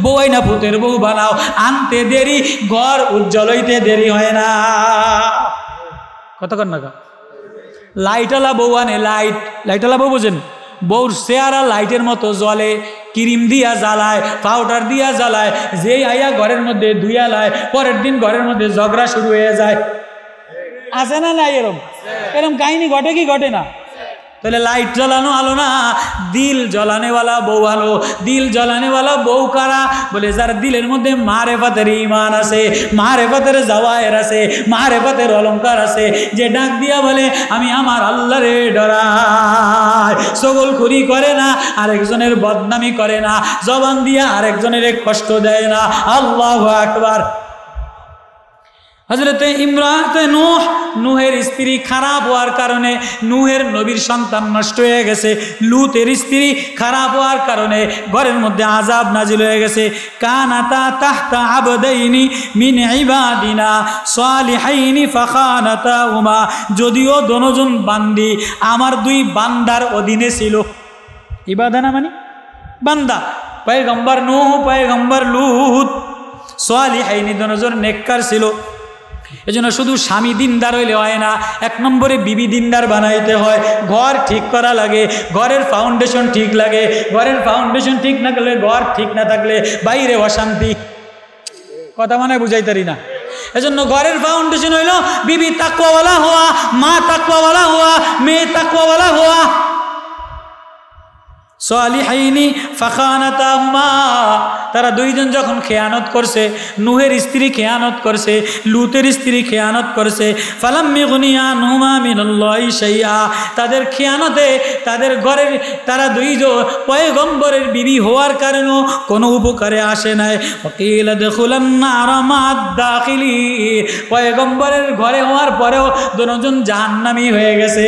বউই না পুতের বউ বানাও, আনতে দেরি, ঘর উজ্জ্বল হইতে দেরি হয় না। কতক্ষণ না লাইটওয়ালা বউ আনে, লাইটওয়ালা বউ বোঝেন, বউর চেহারা লাইটের মতো জ্বলে, ক্রিম দিয়া জ্বালায়, পাউডার দিয়া জ্বালায়, যেই আইয়া ঘরের মধ্যে ধুইয়া লায়, পরের দিন ঘরের মধ্যে ঝগড়া শুরু হয়ে যায়। আছে না না? এরম কাহিনী ঘটে কি ঘটে না? তাহলে লাইট জ্বালানো আলো না, দিল জ্বালানেওয়ালা বউ আলো। দিল জ্বালানেওয়ালা বউ কারা? বলে যার দিলের মধ্যে মারেফাতের ঈমান আছে, মারেফাতের জাওয়ায়ের আছে, মারেফাতের অলঙ্কার আছে, যে ডাক দিয়া বলে আমি আমার আল্লাহরে ডরাই, সগলখুরি করে না, আরেকজনের বদনামি করে না, জবান দিয়া আরেকজনের কষ্ট দেয় না। আল্লাহু আকবার। হযরতে ইমরাতে নূহ, নূহের স্ত্রী খারাপ হওয়ার কারণে নূহের নবীর সন্তান নষ্ট হয়ে গেছে। লূতের স্ত্রী খারাপ হওয়ার কারণে ঘরের মধ্যে আযাব নাজিল হয়ে গেছে। কানাতা তাহতা আবদাইনি মিন ইবাদিনা সালিহাইনি ফাখানাতাহুমা, যদিও দোনোজন বান্দি আমার দুই বান্দার অধীনে ছিল। ইবাদানা মানে বান্দা, পয়গম্বর নূহ, পয়গম্বর লূত, সালিহাইনি দোনোজন নেককার ছিল। এজন্য শুধু স্বামী দিনদার হইলে হয় না, এক নম্বরে বিবি দিনদার বানাইতে হয়। ঘর ঠিক করা লাগে, ঘরের ফাউন্ডেশন ঠিক লাগে, ঘরের ফাউন্ডেশন ঠিক না করলে, ঘর ঠিক না থাকলে বাইরে অশান্তি। কথা মানে বুঝাইতারি না। এজন্য ঘরের ফাউন্ডেশন হইল বিবি তাকওয়াওয়ালা হওয়া, মা তাকওয়াওয়ালা হওয়া, মেয়ে তাকওয়াওয়ালা হওয়া। সালিহাইনি ফাখানাতাহুমা, তারা দুইজন যখন খেয়ানত করছে, নূহের স্ত্রী খেয়ানত করছে, লূতের স্ত্রী খেয়ানত করছে, ফালাম ইগনিয়া আনহুমা মিনাল্লাহি শাইআ, তাদের খেয়ানতে তাদের ঘরের তারা দুইজন পয়গম্বরের বিবি হওয়ার কারণেও কোনো উপকারে আসে নাই। ওয়াকিল আদখুলান নারা মা'আদ দাখিলিন, পয়গম্বরের ঘরে হওয়ার পরেও দুজন জাহান্নামী হয়ে গেছে।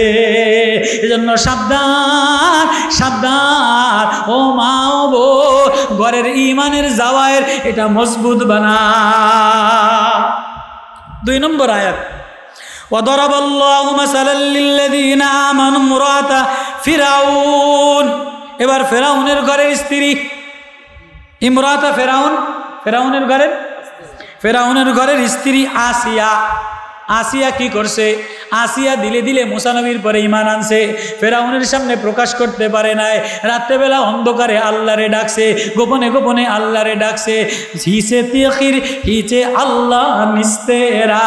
এজন্য সাবধান সাবধান, ও মা ও বোন, ঘরের ইমানের জাওয়ায়ের এটা মজবুত বানা। 2 নম্বর আয়াত, ওয়াদারাবাল্লাহু মাসালাল লিল্লাযীনা আমানু ইমরাতা ফিরাউন। এবার ফেরাউনের ঘরের স্ত্রী ইমরাতা ফেরাউন, ফেরাউনের ঘরের স্ত্রী আসিয়া। আসিয়া কি করছে? আসিয়া দিলে দিলে মুসা নবীর পরে ঈমান আনছে, ফেরাউনের সামনে প্রকাশ করতে পারে নাই। রাত্রেবেলা অন্ধকারে আল্লাহরে ডাকছে, গোপনে গোপনে আল্লাহরে ডাকছে। হিসে তিখির হিচে আল্লাহ মিস্তেরা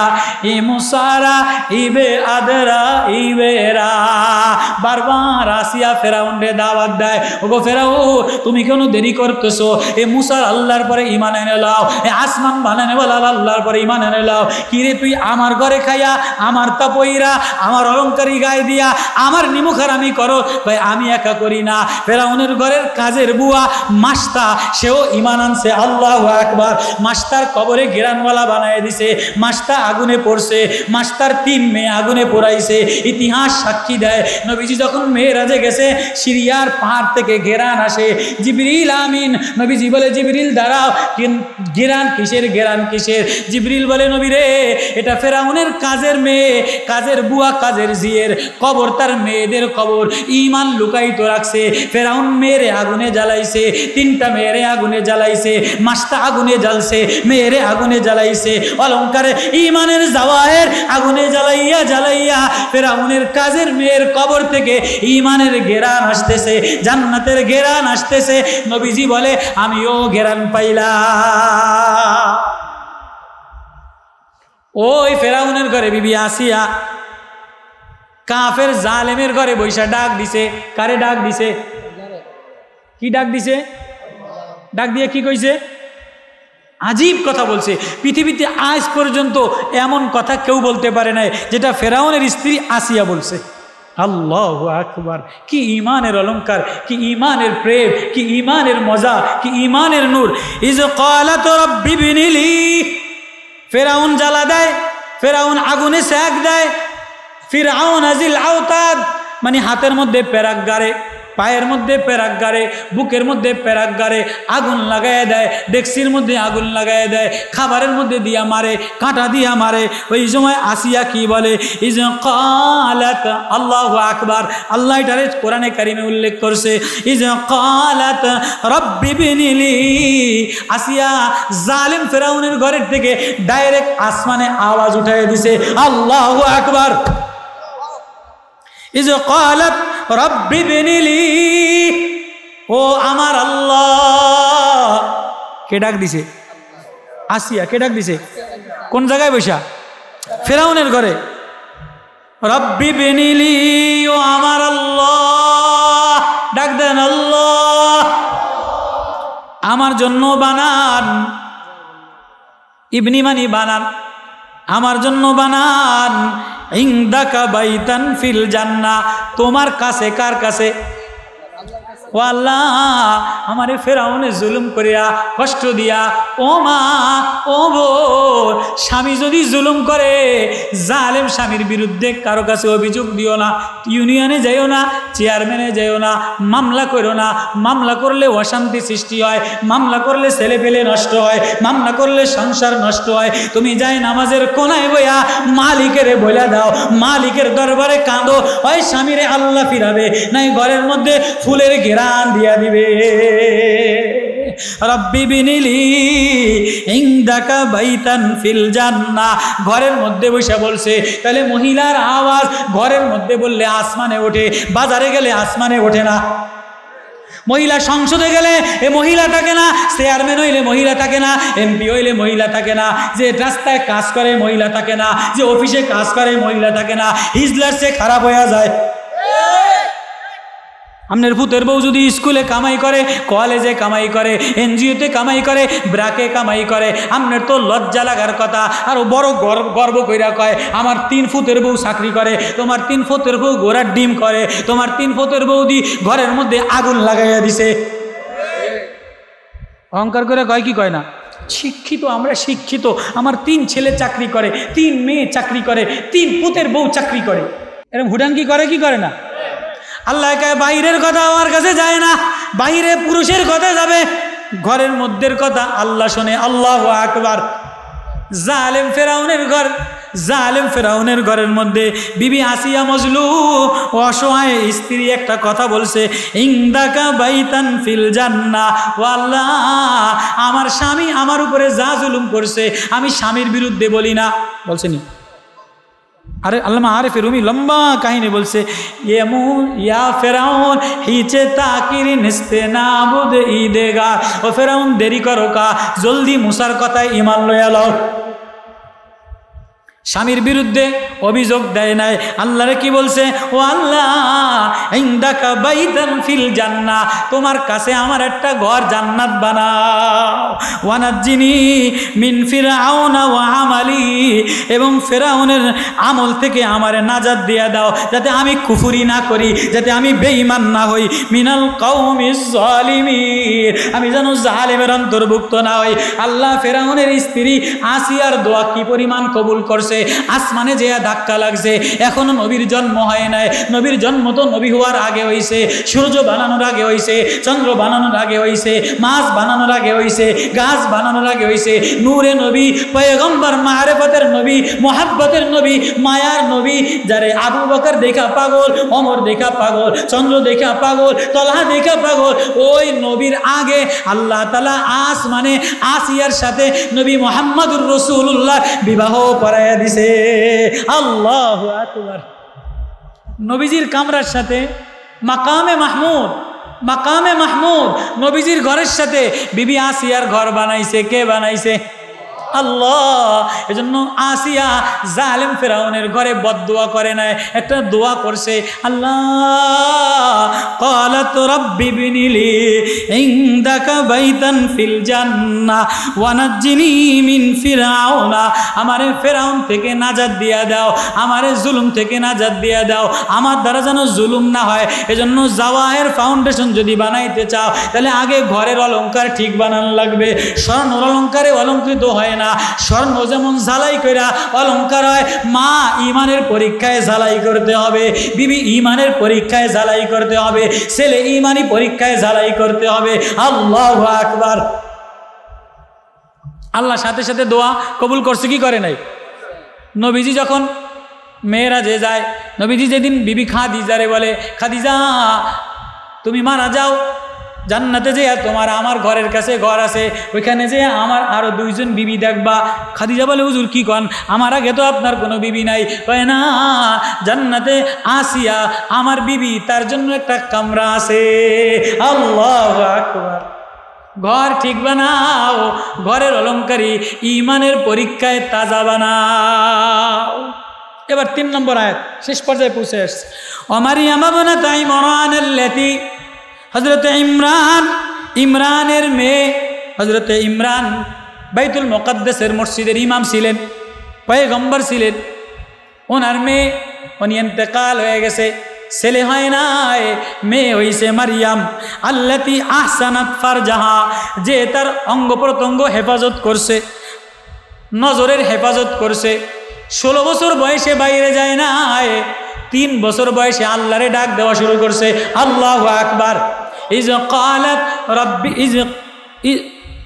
ই মুসারা ইবে আদরা ইবেরা। বারবার আসিয়া ফেরাউনরে দাওয়াত দেয়, ওগো ফেরাউন তুমি কেন দেরি করতেছো? এ মুসার আল্লাহর পরে ঈমান এনে লাও, এ আসমান বানানেওয়ালা আল্লাহর পরে ঈমান এনে লাও। কিরে তুই আমার ঘরে ঘরে খাইয়া আমার তা পইরা আমার অলঙ্কারী গায়ে দিয়া আমার নিমুখারামি করো। ভাই আমি একা করি না, ফেরাউনের ঘরের কাজের বুয়া মাস্তা সেও ঈমান আনছে। আল্লাহু আকবার। মাস্তার কবরে ঘেরানওয়ালা বানায় দিছে, মাস্তা আগুনে পড়ছে, মাস্তার 3 মেয়ে আগুনে পোড়াইছে। ইতিহাস সাক্ষী দেয় নবীজি যখন মেরাজে গেছে সিরিয়ার পাহাড় থেকে ঘেরান আসে, জিবরিল আমিন নবীজি বলে জিবরিল দাঁড়াও, ঘেরান কিসের, ঘেরান কিসের? জিবরিল বলে নবী রে এটা ফেরাউনের কাজের মেয়ে, কাজের বুয়া, কাজের জিয়ের কবর, তার মেয়েদের কবর। ঈমান লুকায়িত রাখছে। ফেরাউন মেয়েরে আগুনে জ্বালাইছে, 3টা মেয়েরে আগুনে জ্বালাইছে, মাস্তা আগুনে জ্বালছে, মেয়েরে আগুনে জ্বালাইছে, অলঙ্কারে ঈমানের জাওয়াহির আগুনে জ্বালাইয়া জ্বালাইয়া ফেরাউনের কাজের মেয়ের কবর থেকে ঈমানের ঘেরান আসতেছে, জান্নাতের ঘেরান আসতেছে। নবীজি বলে আমিও ঘেরান পাইলাম। ওই ফেরাউনের ঘরে বিবি আসিয়া কাফের জালেমের ঘরে বৈশা ডাক দিছে। কারে ডাক দিছে? কি ডাক দিছে? ডাক দিয়ে কি কইছে? আজীব কথা বলছে। পৃথিবীতে আজ পর্যন্ত এমন কথা কেউ বলতে পারে নাই যেটা ফেরাউনের স্ত্রী আসিয়া বলছে। আল্লাহু আকবার। কি ঈমানের অলঙ্কার, কি ঈমানের প্রেম, কি ঈমানের মজা, কি ঈমানের নূর। ইজ ক্বালাত রাব্বি বিনিলি, ফেরাউন জ্বালা দেয়, ফেরাউন আগুনে সেক দেয়। ফিরআউন আজিল আওতাদ মানে হাতের মধ্যে পেরাক গাড়ে, পায়ের মধ্যে পেরাক গাড়ে, বুকের মধ্যে পেরাক গাড়ে, আগুন লাগায় দেয়, ডেক্সির মধ্যে আগুন লাগায় দেয়, খাবারের মধ্যে দিয়া মারে, কাঁটা দিয়া মারে। ওই সময় আসিয়া কি বলে? ইজ ক্বালাত, আল্লাহু আকবার। আল্লাহ এটারে কোরআনে কারিমে উল্লেখ করছে। ইজ ক্বালাত রাব্বি বিনিলি, আসিয়া জালিম ফেরাউনের ঘরের থেকে ডাইরেক্ট আসমানে আওয়াজ উঠায় দিছে। আল্লাহু আকবার। ইজ ক্বালাত রাব্বি বিনিলি, ও আমার আল্লাহ। কে ডাক দিছে? আসিয়া। কে ডাক দিছে? কোন জায়গায় বসা? ফেরাউনের ঘরে। রাব্বি বিনিলি, ও আমার আল্লাহ। ডাক দেন আল্লাহ আমার জন্য বানান। ইবনি মানি বানান, আমার জন্য বানান। ইনদাকা বাইতান ফিল জান্নাহ, তোমার কাছে। কার কাছে? ও আল্লাহ আমারে ফেরাউনে জুলুম করিয়া কষ্ট দিয়া, ও মা ও বোন, স্বামী যদি জুলুম করে জালেম স্বামীর বিরুদ্ধে কারো কাছে অভিযোগ দিও না, ইউনিয়নে যাইও না, চেয়ারম্যানে যাইও না, মামলা করো না। মামলা করলে অশান্তি সৃষ্টি হয়, মামলা করলে ছেলে পেলে নষ্ট হয়, মামলা করলে সংসার নষ্ট হয়। তুমি যাই নামাজের কোনায় বইয়া মালিকের বইলা দাও, মালিকের দরবারে কাঁদো, হয় স্বামীরে আল্লাহ ফিরাবে, নাই ঘরের মধ্যে ফুলের ঘেরান দিয়া দিবে। রাব্বি বিনিলি ইনদাকা বাইতান ফিল জান্নাহ, ঘরের মধ্যে বসে বলছে। তাহলে মহিলার আওয়াজ ঘরের মধ্যে বললে আসমানে ওঠে, বাজারে গেলে আসমানে ওঠে না। মহিলা সংসদে গেলে এ মহিলা থাকে না, চেয়ারম্যান হইলে মহিলা থাকে না, এমপি হইলে মহিলা থাকে না, যে রাস্তায় কাজ করে মহিলা থাকে না, যে অফিসে কাজ করে মহিলা থাকে না। হিজলার সে খারাপ হয়ে যায়। আপনার পুতের বউ যদি স্কুলে কামাই করে, কলেজে কামাই করে, এনজিওতে কামাই করে, ব্রাকে কামাই করে, আপনার তো লজ্জা লাগার কথা। আর বড় গর্ব কইরা কয় আমার 3 ফুতের বউ চাকরি করে। তোমার 3 ফুতের বউ ঘোড়ার ডিম করে, তোমার 3 ফুতের বৌদি ঘরের মধ্যে আগুন লাগাইয়া দিছে। অহংকার করে কয় কি কয় না? শিক্ষিত, আমরা শিক্ষিত। আমার 3 ছেলে চাকরি করে, 3 মেয়ে চাকরি করে, 3 পুতের বউ চাকরি করে। এরকম হুডান কি করে? কি করে না? আল্লাহ কয় বাইরের কথা আমার কাছে যায় না, বাইরে পুরুষের কথা যাবে, ঘরের মধ্যের কথা আল্লাহ শোনে। আল্লাহু আকবার। জালেম ফেরাউনের ঘর, জালেম ফেরাউনের ঘরের মধ্যে বিবি আসিয়া মজলুম অসহায় স্ত্রী একটা কথা বলছে, ইনদাকা বাইতান ফিল জান্নাহ। ও আল্লাহ আমার স্বামী আমার উপরে যা জুলুম করছে আমি স্বামীর বিরুদ্ধে বলি না। বলছেনি? আরে আল্লামা আরিফ রুমি লম্বা কাহিনী বলছে, এমন ইয়া ফেরাউন হিচে তাকিরি নিস্তে নাবুদ ঈদেগা। ও ফেরাউন দেরি করো কা, জলদি মুসার কথায় ঈমান লয়া লও। স্বামীর বিরুদ্ধে অভিযোগ দেয় নাই, আল্লাহরে কি বলছে, ও আল্লাহ ইনদাকা বাইতান ফিল জান্নাহ, তোমার কাছে আমার একটা ঘর জান্নাত বানাও, ওয়ানাজ্জিনি মিন ফিরআউনা ওয়া আমালি, এবং ফিরআউনের আমল থেকে আমারে নাজাত দিয়া দাও, যাতে আমি কুফরি না করি, যাতে আমি বেঈমান না হই, মিনাল কওমিজ জালিমিন, আমি যেন জালেমের অন্তর্ভুক্ত না হই। আল্লাহ ফিরআউনের স্ত্রী আসিয়ার দোয়া কি পরিমাণ কবুল করছে, আসমানে যে ধাক্কা লাগছে, এখনো নবীর জন্ম হয় নাই, নবীর জন্ম তো নবী হওয়ার আগে হইছে, সূর্য বানানোর আগে হইছে, চন্দ্র বানানোর আগে হইছে, মাছ বানানোর আগে হইছে, গাছ বানানোর আগে হইছে। নূরে নবী, পয়গম্বর, মারেফতের নবী, মোহাব্বতের নবী, মায়ার নবী, যারে আবু বকর দেখা পাগল, ওমর দেখা পাগল, চন্দ্র দেখা পাগল, তলহা দেখা পাগল, ওই নবীর আগে আল্লাহ তাআলা আসমানে আসিয়ার সাথে নবী মুহাম্মদুর রাসূলুল্লাহ বিবাহ পড়াইয়া দিছে। আল্লাহু আকবার। নবীজির কামরার সাথে মাকামে মাহমুদ নবীজির ঘরের সাথে বিবি আসিয়ার ঘর বানাইছে। কে বানাইছে? আল্লাহ। এজন্য আসিয়া জালেম ফিরআউনের ঘরে বদদুয়া করে নাই, একটা দোয়া করছে, আল্লাহ ক্বালাত রাব্বি বিনিলি ইনদাকা বাইতান ফিল জান্নাহ ওয়া নাজ্জিনি মিন ফিরআউনা, আমারে ফিরআউন থেকে নাজাত দিয়া দাও, আমারে জুলুম থেকে নাজাত দিয়া দাও, আমার দ্বারা যেন জুলুম না হয়। এজন্য জাওয়াহের ফাউন্ডেশন যদি বানাইতে চাও, তাহলে আগে ঘরের অলংকার ঠিক বানানো লাগবে। স্বর্ণ অলংকারে অলঙ্কৃত হয় না, স্বর্ণ যেমন ঝালাই কইরা অলংকার হয়, মা ইমানের পরীক্ষায় ঝালাই করতে হবে, বিবি ইমানের পরীক্ষায় ঝালাই করতে হবে, ছেলে ইমানি পরীক্ষায় ঝালাই করতে হবে। আল্লাহু আকবার। আল্লাহ সাথে সাথে দোয়া কবুল করছে কি করে নাই? নবীজি যখন মেয়েরাজে যায়, নবীজি যেদিন বিবি খাদিজারে বলে, খাদিজা তুমি মারা যাও, জান্নাতে যে তোমার আমার ঘরের কাছে ঘর আছে, ওইখানে যে আমার আরো 2 জন বিবি দেখবা। খাদিজা বলে, হুজুর কি কন, আমার আগে তো আপনার কোনো বিবি নাই। কয় না, জান্নাতে আসিয়া আমার বিবি, তার জন্য একটা কামরা আছে। আল্লাহু আকবার। ঘর ঠিক বানাও, ঘরের অলংকারী ইমানের পরীক্ষায় তাজা বানাও। এবার 3 নম্বর আয়াত শেষ পর্যায়ে পৌঁছে আসছে। ওমারিয়াম ইবনাতা ইমরান আল্লাতী, হযরত ইমরানের মেয়ে, হযরত ইমরান বাইতুল মুকাদ্দাসের মসজিদের ইমাম ছিলেন, পয়গম্বর ছিলেন। ওনার মেয়ে, উনি ইন্তেকাল হয়ে গেছে, ছেলে হয় নাই, মেয়ে হইছে মারিয়াম। আল্লাতী আহসানাত ফারজাহা, যে তার অঙ্গ প্রত্যঙ্গ হেফাজত করছে, নজরের হেফাজত করছে। 16 বছর বয়সে বাইরে যায় নাই, 3 বছর বয়সে আল্লাহরে ডাক দেওয়া শুরু করছে। আল্লাহু আকবার। ইজ ক্বালাত রাব্বি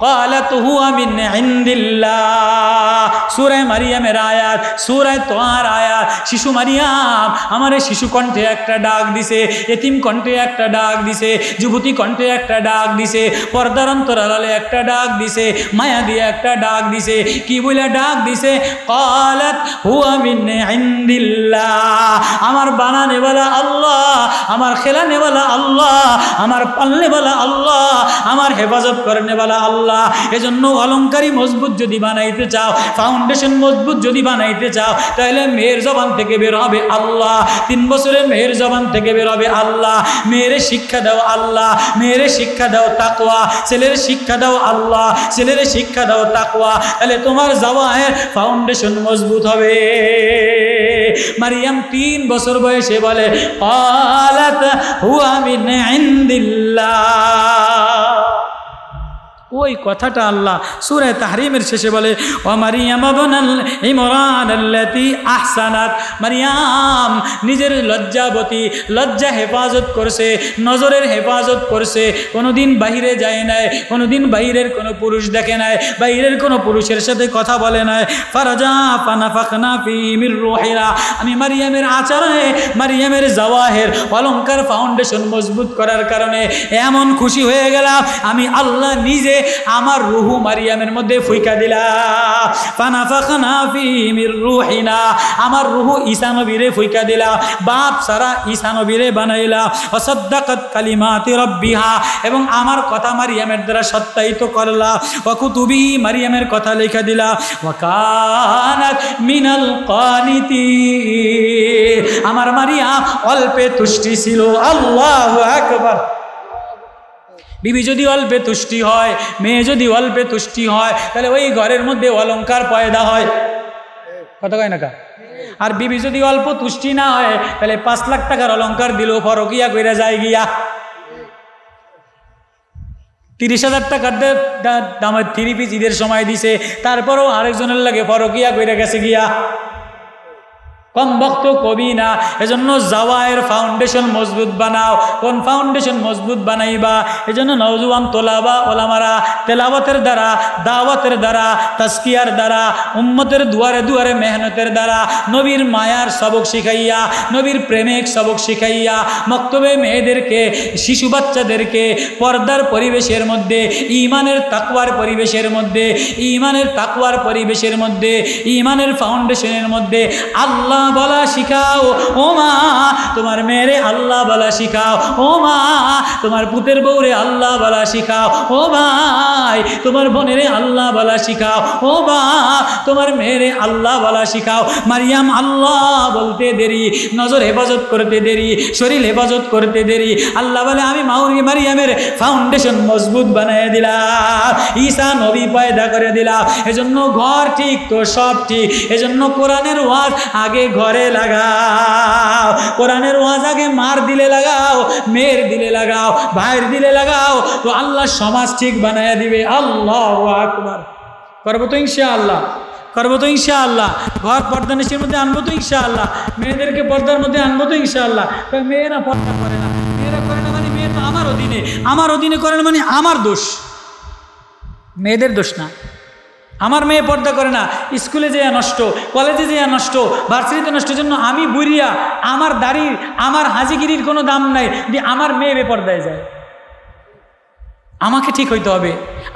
قالت هو من عند الله সূরা মারিয়ামের আয়াত, সূরা তোহার আয়াত। শিশু মারিয়াম আমারে শিশু কণ্ঠে একটা ডাক দিছে, এতিম কণ্ঠে একটা ডাক দিছে, যুবতী কণ্ঠে একটা ডাক দিছে, পর্দার অন্তরালে একটা ডাক দিছে, মায়া দিয়ে একটা ডাক দিছে। কি বলে ডাক দিছে? قالت هو من عند الله, আমার বানানে वाला আল্লাহ, আমার খেলানে वाला আল্লাহ, আমার পালনে वाला আল্লাহ, আমার হেফাজত করনে वाला আল্লাহ। এজন্য অলংকারী মজবুত যদি বানাইতে চাও, ফাউন্ডেশন মজবুত যদি বানাইতে চাও, তাহলে মেয়ের জবান থেকে বের হবে আল্লাহ। 3 বছরে মেয়ের জবান থেকে বের হবে আল্লাহ। মেয়ের শিক্ষা দাও আল্লাহ, মেয়ের শিক্ষা দাও তাকওয়া, ছেলের শিক্ষা দাও আল্লাহ, ছেলের শিক্ষা দাও তাকওয়া, তাহলে তোমার জাওয়াহের ফাউন্ডেশন মজবুত হবে। মারিয়াম 3 বছর বয়সে বলে, ক্বালাত হুয়া মিন ইনদিল্লাহ। ওই কথাটা আল্লাহ সূরা তাহরিমের শেষে বলে, ওয়া মারিয়াম ইবনাল ইমরান আল্লাতী আহসানাত। মারিয়াম নিজের লজ্জাবতী, লজ্জা হেফাজত করছে, নজরের হেফাজত করছে, কোনোদিন বাহিরে যায় নাই, কোনোদিন বাইরের কোনো পুরুষ দেখে নাই, বাইরের কোনো পুরুষের সাথে কথা বলে নাই। ফারাজা ফানাফাখনা ফি মির রূহিনা, আমি মারিয়ামের আচরণে, মারিয়ামের জাওয়াহের অলংকার ফাউন্ডেশন মজবুত করার কারণে এমন খুশি হয়ে গেলাম, আমি আল্লাহ নিজে আমার রুহু মারিয়ামের মধ্যে ফুইকা দিলা ফানাফাখনা ফি মির রূহিনা আমার রুহু ঈসা নবীরে ফুইকা দিলা বাপ সারা ঈসা নবীরে বানাইলা ওয়াসাদ্দাকাত কালিমাতি রাব্বিহা এবং আমার কথা মারিয়ামের দ্বারা সত্যায়িত করলা ওয়া কুতুবিহি মারিয়ামের কথা লেখা দিলা ওয়া কানাত মিনাল কানিতিন আমার মারিয়াম অল্পে তুষ্টি ছিল আল্লাহু আকবার বিবি যদি অল্পে তুষ্টি হয় মেয়ে যদি অল্পে তুষ্টি হয় তাহলে ওই ঘরের মধ্যে অলংকার পয়দা হয় কথা কয় না কা আর বিবি যদি অল্প তুষ্টি না হয় তাহলে 5 লাখ টাকার অলংকার দিলেও ফরকিয়া কইরা যায় গিয়া 30,000 টাকার দামের 3 পিস ঈদের সময় দিছে তারপরেও আরেকজনের লাগে ফরকিয়া কইরা গেছে গিয়া কম বক্ত কবি না এজন্য জাওয়ায়ের ফাউন্ডেশন মজবুত বানাও কোন ফাউন্ডেশন মজবুত বানাইবা এজন্য নওজোয়ান তোলাবা ওলামারা তেলাওয়াতের দ্বারা দাওয়াতের দ্বারা তাজকিয়ার দ্বারা উম্মতের দুয়ারে দুয়ারে মেহনতের দ্বারা নবীর মায়ার সবক শিখাইয়া নবীর প্রেমিক সবক শিখাইয়া মক্তবে মেয়েদেরকে শিশু বাচ্চাদেরকে পর্দার পরিবেশের মধ্যে ঈমানের তাকওয়ার পরিবেশের মধ্যে ঈমানের তাকওয়ার পরিবেশের মধ্যে ঈমানের ফাউন্ডেশনের মধ্যে আল্লাহ বলা শিখাও ও মা তোমার মেয়েরে আল্লাহ বলা শিখাও ও মা তোমার পুতের বউরে আল্লাহ বলা শিখাও ও ভাই তোমার বোনেরে আল্লাহ বলা শিখাও ও মা তোমার মেয়েরে আল্লাহ বলা শিখাও মারিয়াম আল্লাহ বলতে দেরি নজর হেফাজত করতে দেরি শরীর হেফাজত করতে দেরি আল্লাহ বলে আমি মারিয়ামের ফাউন্ডেশন মজবুত বানিয়ে দিলাম ঈসা নবী পয়দা করে দিলাম এজন্য ঘর ঠিক তো সব ঠিক এজন্য কোরআনের ওয়াজ আগে ঘরে লাগাও কোরআনের ওয়াজ আগে মার দিলে লাগাও মেয়ের দিলে লাগাও ভাইয়ের দিলে লাগাও তো আল্লাহ সমাজ ঠিক বানায় দিবে আল্লাহু আকবার করবো তো ইনশাআল্লাহ করবো তো ইনশাআল্লাহ ঘর পর্দানিসের মধ্যে আনবো তো ইনশাআল্লাহ মেয়েদেরকে পর্দার মধ্যে আনবো তো ইনশাআল্লাহ মেয়েরা পর্দা করে না মেয়েরা করে না মানে মেয়ে তো আমার অধীনে করে না মানে আমার দোষ মেয়েদের দোষ না আমার মেয়ে পর্দা করে না স্কুলে যেয়া নষ্ট কলেজে যেয়া নষ্ট ভার্সিটিতে নষ্টের জন্য আমি বুড়িয়া আমার দাড়ির আমার হাজিগিরির কোনো দাম নাই যে আমার মেয়ে বেপর্দায় যায় আমাকে ঠিক হইতে হবে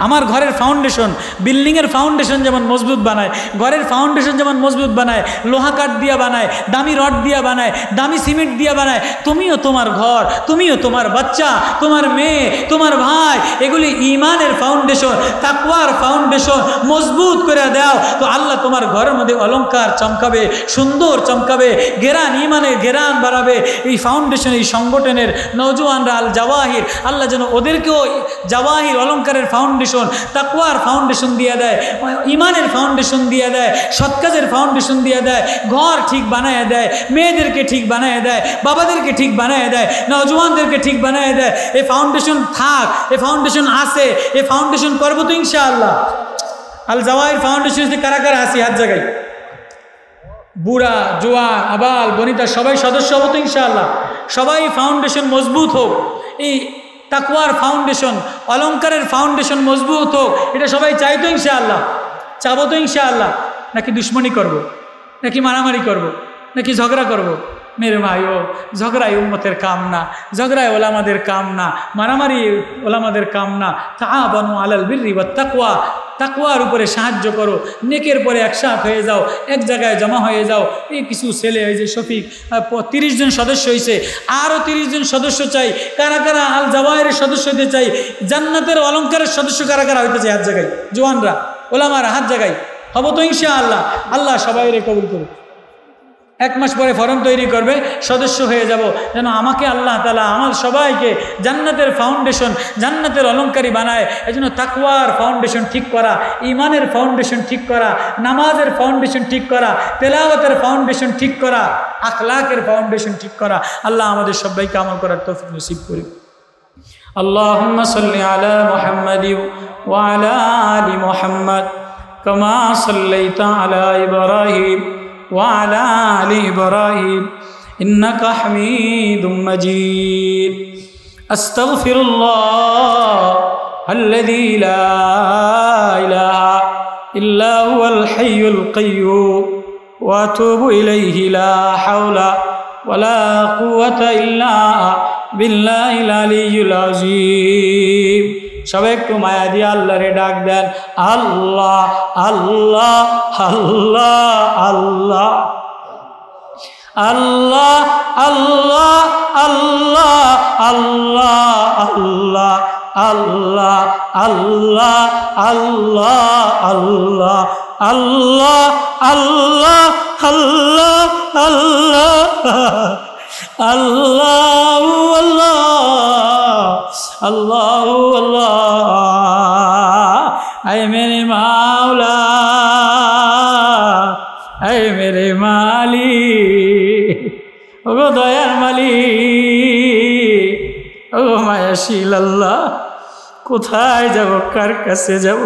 আমার ঘরের ফাউন্ডেশন বিল্ডিংয়ের ফাউন্ডেশন যেমন মজবুত বানায় ঘরের ফাউন্ডেশন যেমন মজবুত বানায় লোহা কাঠ দিয়া বানায় দামি রড দিয়া বানায় দামি সিমেন্ট দিয়া বানায় তুমিও তোমার ঘর তুমিও তোমার বাচ্চা তোমার মেয়ে তোমার ভাই এগুলি ঈমানের ফাউন্ডেশন তাকওয়ার ফাউন্ডেশন মজবুত করে দাও তো আল্লাহ তোমার ঘরের মধ্যে অলংকার চমকাবে সুন্দর চমকাবে গেরান ঈমানের গেরান বাড়াবে এই ফাউন্ডেশন এই সংগঠনের নওজোয়ানরা আল জাওয়াহির আল্লাহ যেন ওদেরকেও জাওয়াহির অলংকারের ফাউন্ডেশন তাকওয়ার ফাউন্ডেশন দিয়ে দেয় ঈমানের ফাউন্ডেশন দিয়ে দেয় সৎ কাজের ফাউন্ডেশন দিয়ে দেয় ঘর ঠিক বানায় দেয় মেয়েদেরকে ঠিক বানায় দেয় বাবাদেরকে ঠিক বানায় দেয় নওজোয়ানদেরকে ঠিক বানায় দেয় এই ফাউন্ডেশন থাক এই ফাউন্ডেশন আছে এই ফাউন্ডেশন করবো তো ইনশাআল্লাহ আল জাওয়াহির ফাউন্ডেশন কারা কারা আসি হাত জায়গায় বুড়া জোয়ান আবাল বনিতা সবাই সদস্য হবো তো ইনশাআল্লাহ সবাই ফাউন্ডেশন মজবুত হোক এই তাকওয়ার ফাউন্ডেশন অলংকারের ফাউন্ডেশন মজবুত হোক এটা সবাই চাইতো ইনশাআল্লাহ চাবো তো ইনশাআল্লাহ নাকি দুশ্মনী করব নাকি মারামারি করব নাকি ঝগড়া করব মেরে ভাইও ঝগড়াই উম্মতের কাম না ঝগড়াই ওলামাদের কাম না মারামারি ওলামাদের কাম না তাআবানু আলাল বিররি ওয়াত তাকওয়া তাকওয়ার উপরে সাহায্য করো নেকের পরে একসাথ হয়ে যাও এক জায়গায় জমা হয়ে যাও এই কিছু ছেলে হয়েছে শফিক 30 জন সদস্য হয়েছে আরও 30 জন সদস্য চাই কারা কারা আল জাওয়াহিরের সদস্য হতে চাই জান্নাতের অলংকারের সদস্য কারা কারা হইতে চাই হাত জায়গায় জওয়ানরা ওলামারা হাত জায়গায় হবো তো ইনশাআল্লাহ আল্লাহ সবাইরে কবুল করুন 1 মাস পরে ফরম তৈরি করবে সদস্য হয়ে যাব যেন আমাকে আল্লাহ তাআলা আমার সবাইকে জান্নাতের ফাউন্ডেশন জান্নাতের অলংকারী বানায় এজন্য তাকওয়ার ফাউন্ডেশন ঠিক করা ঈমানের ফাউন্ডেশন ঠিক করা নামাজের ফাউন্ডেশন ঠিক করা তেলাওয়াতের ফাউন্ডেশন ঠিক করা আখলাকের ফাউন্ডেশন ঠিক করা আল্লাহ আমাদের সবাইকে আমল করার তৌফিক নসিব করুন আল্লাহুম্মা সাল্লি আলা মুহাম্মাদ ওয়া আলা আলি মুহাম্মাদ কামা সাল্লাইতা আলা ইব্রাহিম وعلى آل إبراهيم إنك حميد مجيد أستغفر الله الذي لا إله إلا هو الحي القيوم وأتوب إليه لا حول ولا قوة إلا بالله العلي العظيم সবাই একটু মায়া দিয়ে আল্লাহরে ডাক দেন, আল্লাহ আল্লাহ আল্লাহ আল্লাহ আল্লাহ আল্লাহ আল্লাহ আল্লাহ আল্লাহ আল্লাহ আল্লাহ আল্লাহ আল্লাহ আল্লাহ আল্লাহ আল্লাহ আল্লাহ আল্লাহ আল্লাহ আয় মেরে মাওলা আয় মেরে মালিক, ও গো দয়ার মালিক, ও মায়াশীল আল্লাহ, কোথায় যাব, কার কাছে যাব,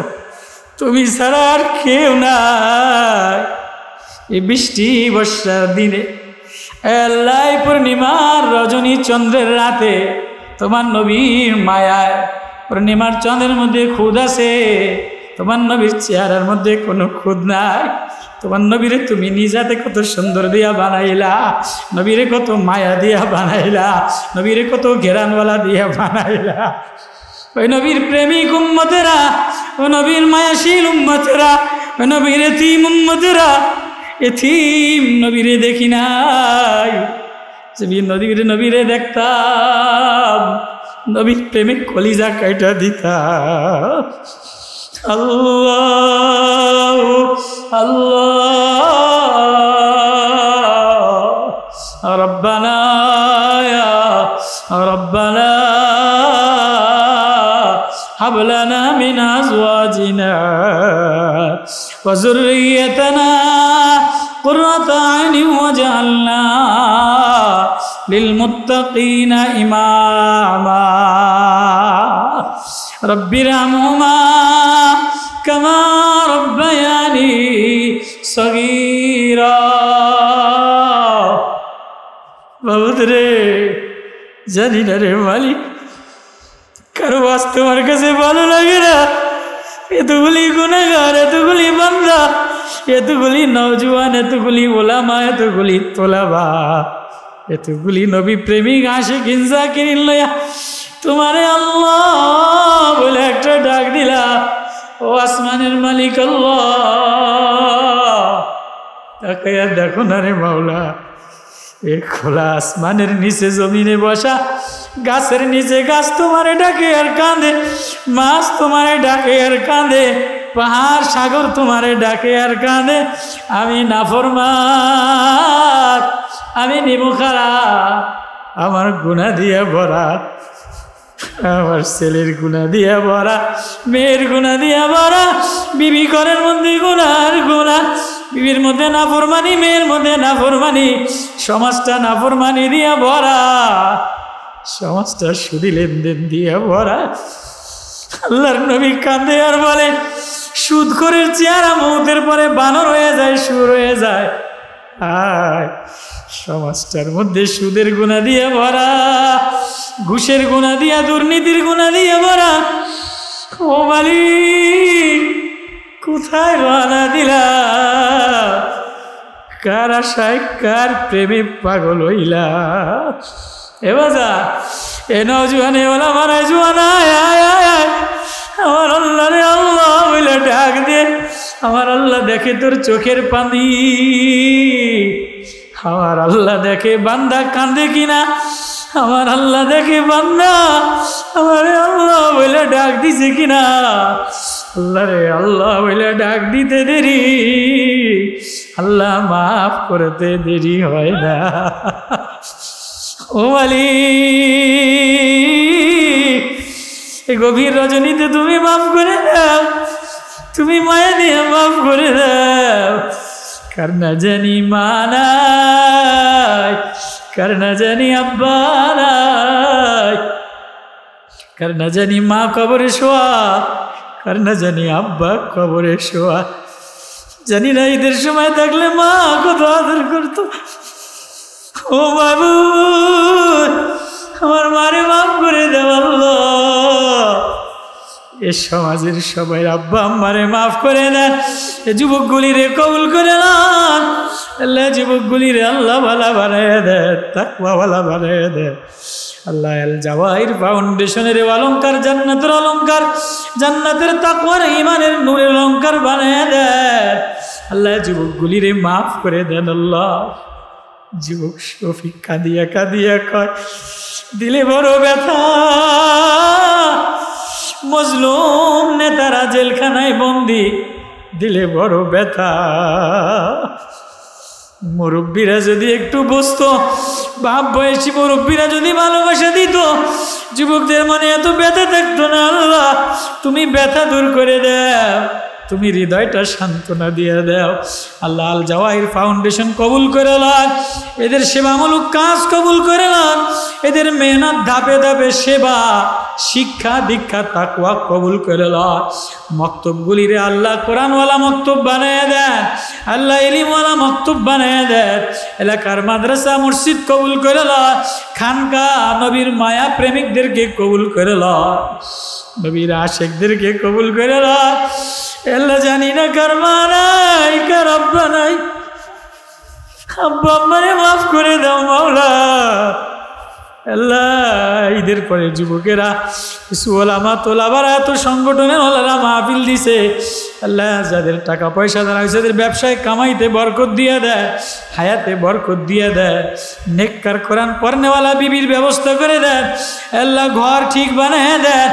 তুমি ছাড়া আর কেউ নাই। এই বৃষ্টি বর্ষার দিনে আল্লাহ পূর্ণিমার রজনী চন্দ্রের রাতে তোমার নবীর মায়ায়, পূর্ণিমার চন্দ্রের মধ্যে খুদ আছে, তোমার নবীর চেহারার মধ্যে কোনো খুদ নাই। তোমার নবীরে তুমি নিজাতে কত সুন্দর দিয়া বানাইলা, নবীরে কত মায়া দিয়া বানাইলা, নবীরে কত ঘেরানওয়ালা দিয়া বানাইলা। ওই নবীর প্রেমিক উম্মতেরা, ও নবীর মায়াশীল উম্মতেরা, ও নবীর এতিম উম্মতেরা, এতিম নবীরে দেখি নাই। নবীরে দেখতাম, নবীর প্রেমিক কলিজা কাইটা দিতাম। আল্লাহ আল্লাহ রব্বানা ইয়া রব্বানা হাব লানা মিন আজওয়াজিনা ওয়া যুররিয়াতানা কুররাতা আইনি ওয়াজআলনা লিল মুত্তাকিনা ইমামা রব্বিরহামহুমা কামা রব্বায়ানি সগীরা। বাবুরে জানি না রে মালিক, কারো আজ তোমার কাছে ভালো লাগে না? এতগুলি গুনাহগার, এতগুলি বান্দা, এতগুলি নওজোয়ান, এতগুলি ওলামা, এতগুলি তোলাবা, এতগুলি নবী প্রেমিক আশিকিন জাকিরিন লয়া তোমারে আল্লাহ বলে একটা ডাক দিলা। ও আসমানের মালিক আল্লাহ, তাকাইয়া দেখো না রে মাওলা, এ খোলা আসমানের নিচে জমিনে বসা গাছের নিচে গাছ তোমারে ডাকে আর কাঁদে, মাছ তোমারে ডাকে আর কাঁদে, পাহাড় সাগর তোমারে ডাকে আর কাঁদে। আমি নাফরমান, আমি নিমুখারা, আমার গুনাহ দিয়ে ভরা, আমার ছেলের গুনাহ দিয়া ভরা, মেয়ের গুনাহ দিয়া ভরা, বিবি ঘরের মধ্যে গুনার গুনাহ, বিবির মধ্যে নাফরমানি, মেয়ের মধ্যে নাফরমানি, সমাজটা নাফরমানি দিয়া ভরা, সমাজটা সুদি লেনদেন দিয়া ভরা। আল্লাহর নবী কাঁদে আর বলে, সুদ করে চেহারা মৌতের পরে বানর হয়ে যায়, সুর হয়ে যায়। আয় সমাজটার মধ্যে সুদের গুনাহ দিয়ে ভরা, ঘুষের গুনাহ দিয়া, দুর্নীতির গুনাহ দিয়ে ভরা। ও মালিক, কোথায় রওনা দিলা? কার আশায়, কার প্রেমে পাগল হইলা? এ বাজা, এ নওজোয়ানে ওলা মারা জোয়ানা, আমার আল্লাহ রে আল্লাহ বলে ডাক দে। আমার আল্লাহ দেখে তোর চোখের পানি, আমার আল্লাহ দেখে বান্দা কান্দে কিনা, আমার আল্লাহ দেখে বান্দা আমার আল্লাহ বলে ডাক দিছে কিনা। আল্লাহ রে আল্লাহ বলে ডাক দিতে দেরি, আল্লাহ মাফ করতে দেরি হয় না। ও মালিক, এই গভীর রজনীতে তুমি মাফ করে দাও, তুমি মায়া দিয়ে মাফ করে দাও। কার না জানি মা নাই, কার না জানি আব্বা নাই, কার না জানি মা কবরে শোয়া, কার না জানি আব্বা কবরে শোয়া। জানি না ঈদের সময় থাকলে মা কত আদর করতো। ও বাবু, আমার মারে মাফ করে দেও আল্লাহ। এ সমাজের সবাই আব্বা আম্মারে মাফ করে দেন, এ যুবকগুলিরে কবুল করে নেন আল্লাহ, যুবকগুলিরে আল্লাহ ভালা বানায় দেন, তাকওয়া ভালা বানায় দেন। আল্লাহ আল জাওয়াহির ফাউন্ডেশনের অলংকার, জান্নাতের অলংকার, জান্নাতের তাকওয়ার ঈমানের নূরের অলংকার বানায় দেন আল্লাহ। যুবকগুলিরে মাফ করে দেন আল্লাহ। যুবক শফিক কাঁদিয়া কাঁদিয়া কয়, দিলে বড় ব্যথা, মজলুম নেতারা জেলখানায় বন্দি, দিলে বড় ব্যথা। মুরব্বীরা যদি একটু বসতো, বাপ বয়সী মুরব্বীরা যদি ভালোবাসা দিত, যুবকদের মনে এত ব্যথা থাকতো না। আল্লাহ তুমি ব্যথা দূর করে দাও, তুমি হৃদয়টা সান্ত্বনা দিয়ে দাও আল্লাহ। আল জাওয়াহির ফাউন্ডেশন কবুল করে লান, এদের সেবামূলক কাজ কবুল করে লান, এদের মেহনত ধাপে ধাপে সেবা শিক্ষা দীক্ষা তাকওয়া কবুল করে লান। মক্তবগুলিরে আল্লাহ কোরআনওয়ালা মক্তব বানায় দেন আল্লাহ, ইলমওয়ালা মক্তব বানায় দেন। এলাকার মাদ্রাসা মসজিদ কবুল করে লান, খানকা নবীর মায়া প্রেমিকদেরকে কবুল করে লান, নবীর আশেকদেরকে কবুল করে লান। আল্লাহ জানি না কার মা নাই, কার আব্বা নাই, আব্বা আম্মারে মাফ করে দাও মাওলা। আল্লাহ ঈদের পরে যুবকেরা কিছু ওলামা তোলাবারা এত সংগঠনের ওলারা মাহফিল দিছে আল্লাহ, যাদের টাকা পয়সা দ্বারা হয়েছে তাদের ব্যবসায় কামাইতে বরকত দিয়ে দেয়, হায়াতে বরকত দিয়ে দেয়, নেককার কোরআন পড়নেওয়ালা বিবির ব্যবস্থা করে দেন আল্লাহ, ঘর ঠিক বানিয়ে দেন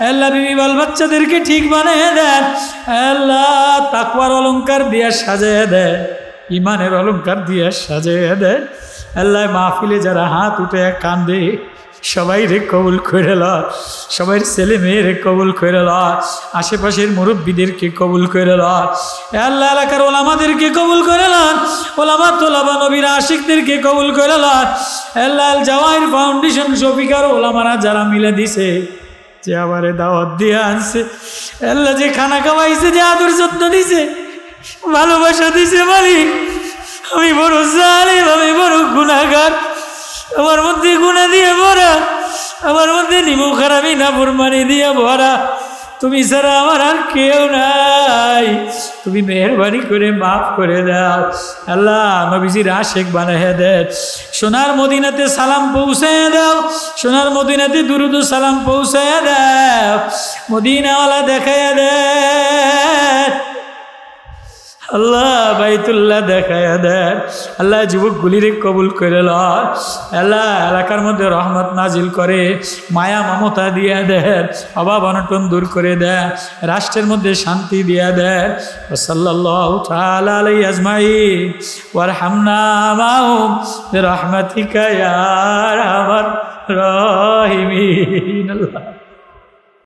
আল্লাহ, বিবি বাল বাচ্চাদেরকে ঠিক বানিয়ে দেন আল্লাহ, তাকওয়ার অলংকার দিয়ে সাজিয়ে দেয়, ইমানের অলংকার দিয়ে সাজিয়ে দেয় আল্লাহ। মাহফিলে যারা হাত উঠে কান্দে সবাই রে কবুল করে লয়, সবাই ছেলে মেয়েরে কবুল করে লয়, আশেপাশের মুরব্বীদেরকে কবুল করে লয় আল্লাহ, এলাকার ওলামাদেরকে কবুল করে লন, ওলামা তোলাবা নবীর আশিকদেরকে কবুল করে লন আল্লাহ। আল জাওয়াহির ফাউন্ডেশন শফিকার ওলামারা যারা মিলে দিছে, যে আমারে দাওয়াত দিয়ে আনছে আল্লাহ, যে খানা খাওয়াইছে, যে আদর যত্ন দিছে, ভালোবাসা দিছে, মালিক আমি বড় জালিম, আমি বড় গুনাহগার, আমার মধ্যে গুনাহ দিয়ে ভরা, আমার মধ্যে নিমু খারাপি নাফরমানি দিয়ে ভরা, তুমি ছাড়া আমার আর কেউ নাই, তুমি মেহরবানি করে মাফ করে দাও আল্লাহ। নবীজির আশেক বানায় দেন, সোনার মদিনাতে সালাম পৌঁছায় দাও, সোনার মদিনাতে দুরুদ সালাম পৌঁছায় দাও, মদিনাওয়ালা দেখায় দেন আল্লাহ, বাইতুল্লাহ দেখায় দেন আল্লাহ। যুবকগুলিরে কবুল করে লন আল্লাহ, এলাকার মধ্যে রহমত নাজিল করে, মায়া মমতা দিয়ে দেন, অভাব অনটন দূর করে দেন, রাষ্ট্রের মধ্যে শান্তি দিয়ে দেন। সাল্লাল্লাহু তাআলা আলাইহি আজমাইন ওয়ারহামনা মাহুম বিরহমাতিকা ইয়া আরহামার রাহিমিন। আল্লাহ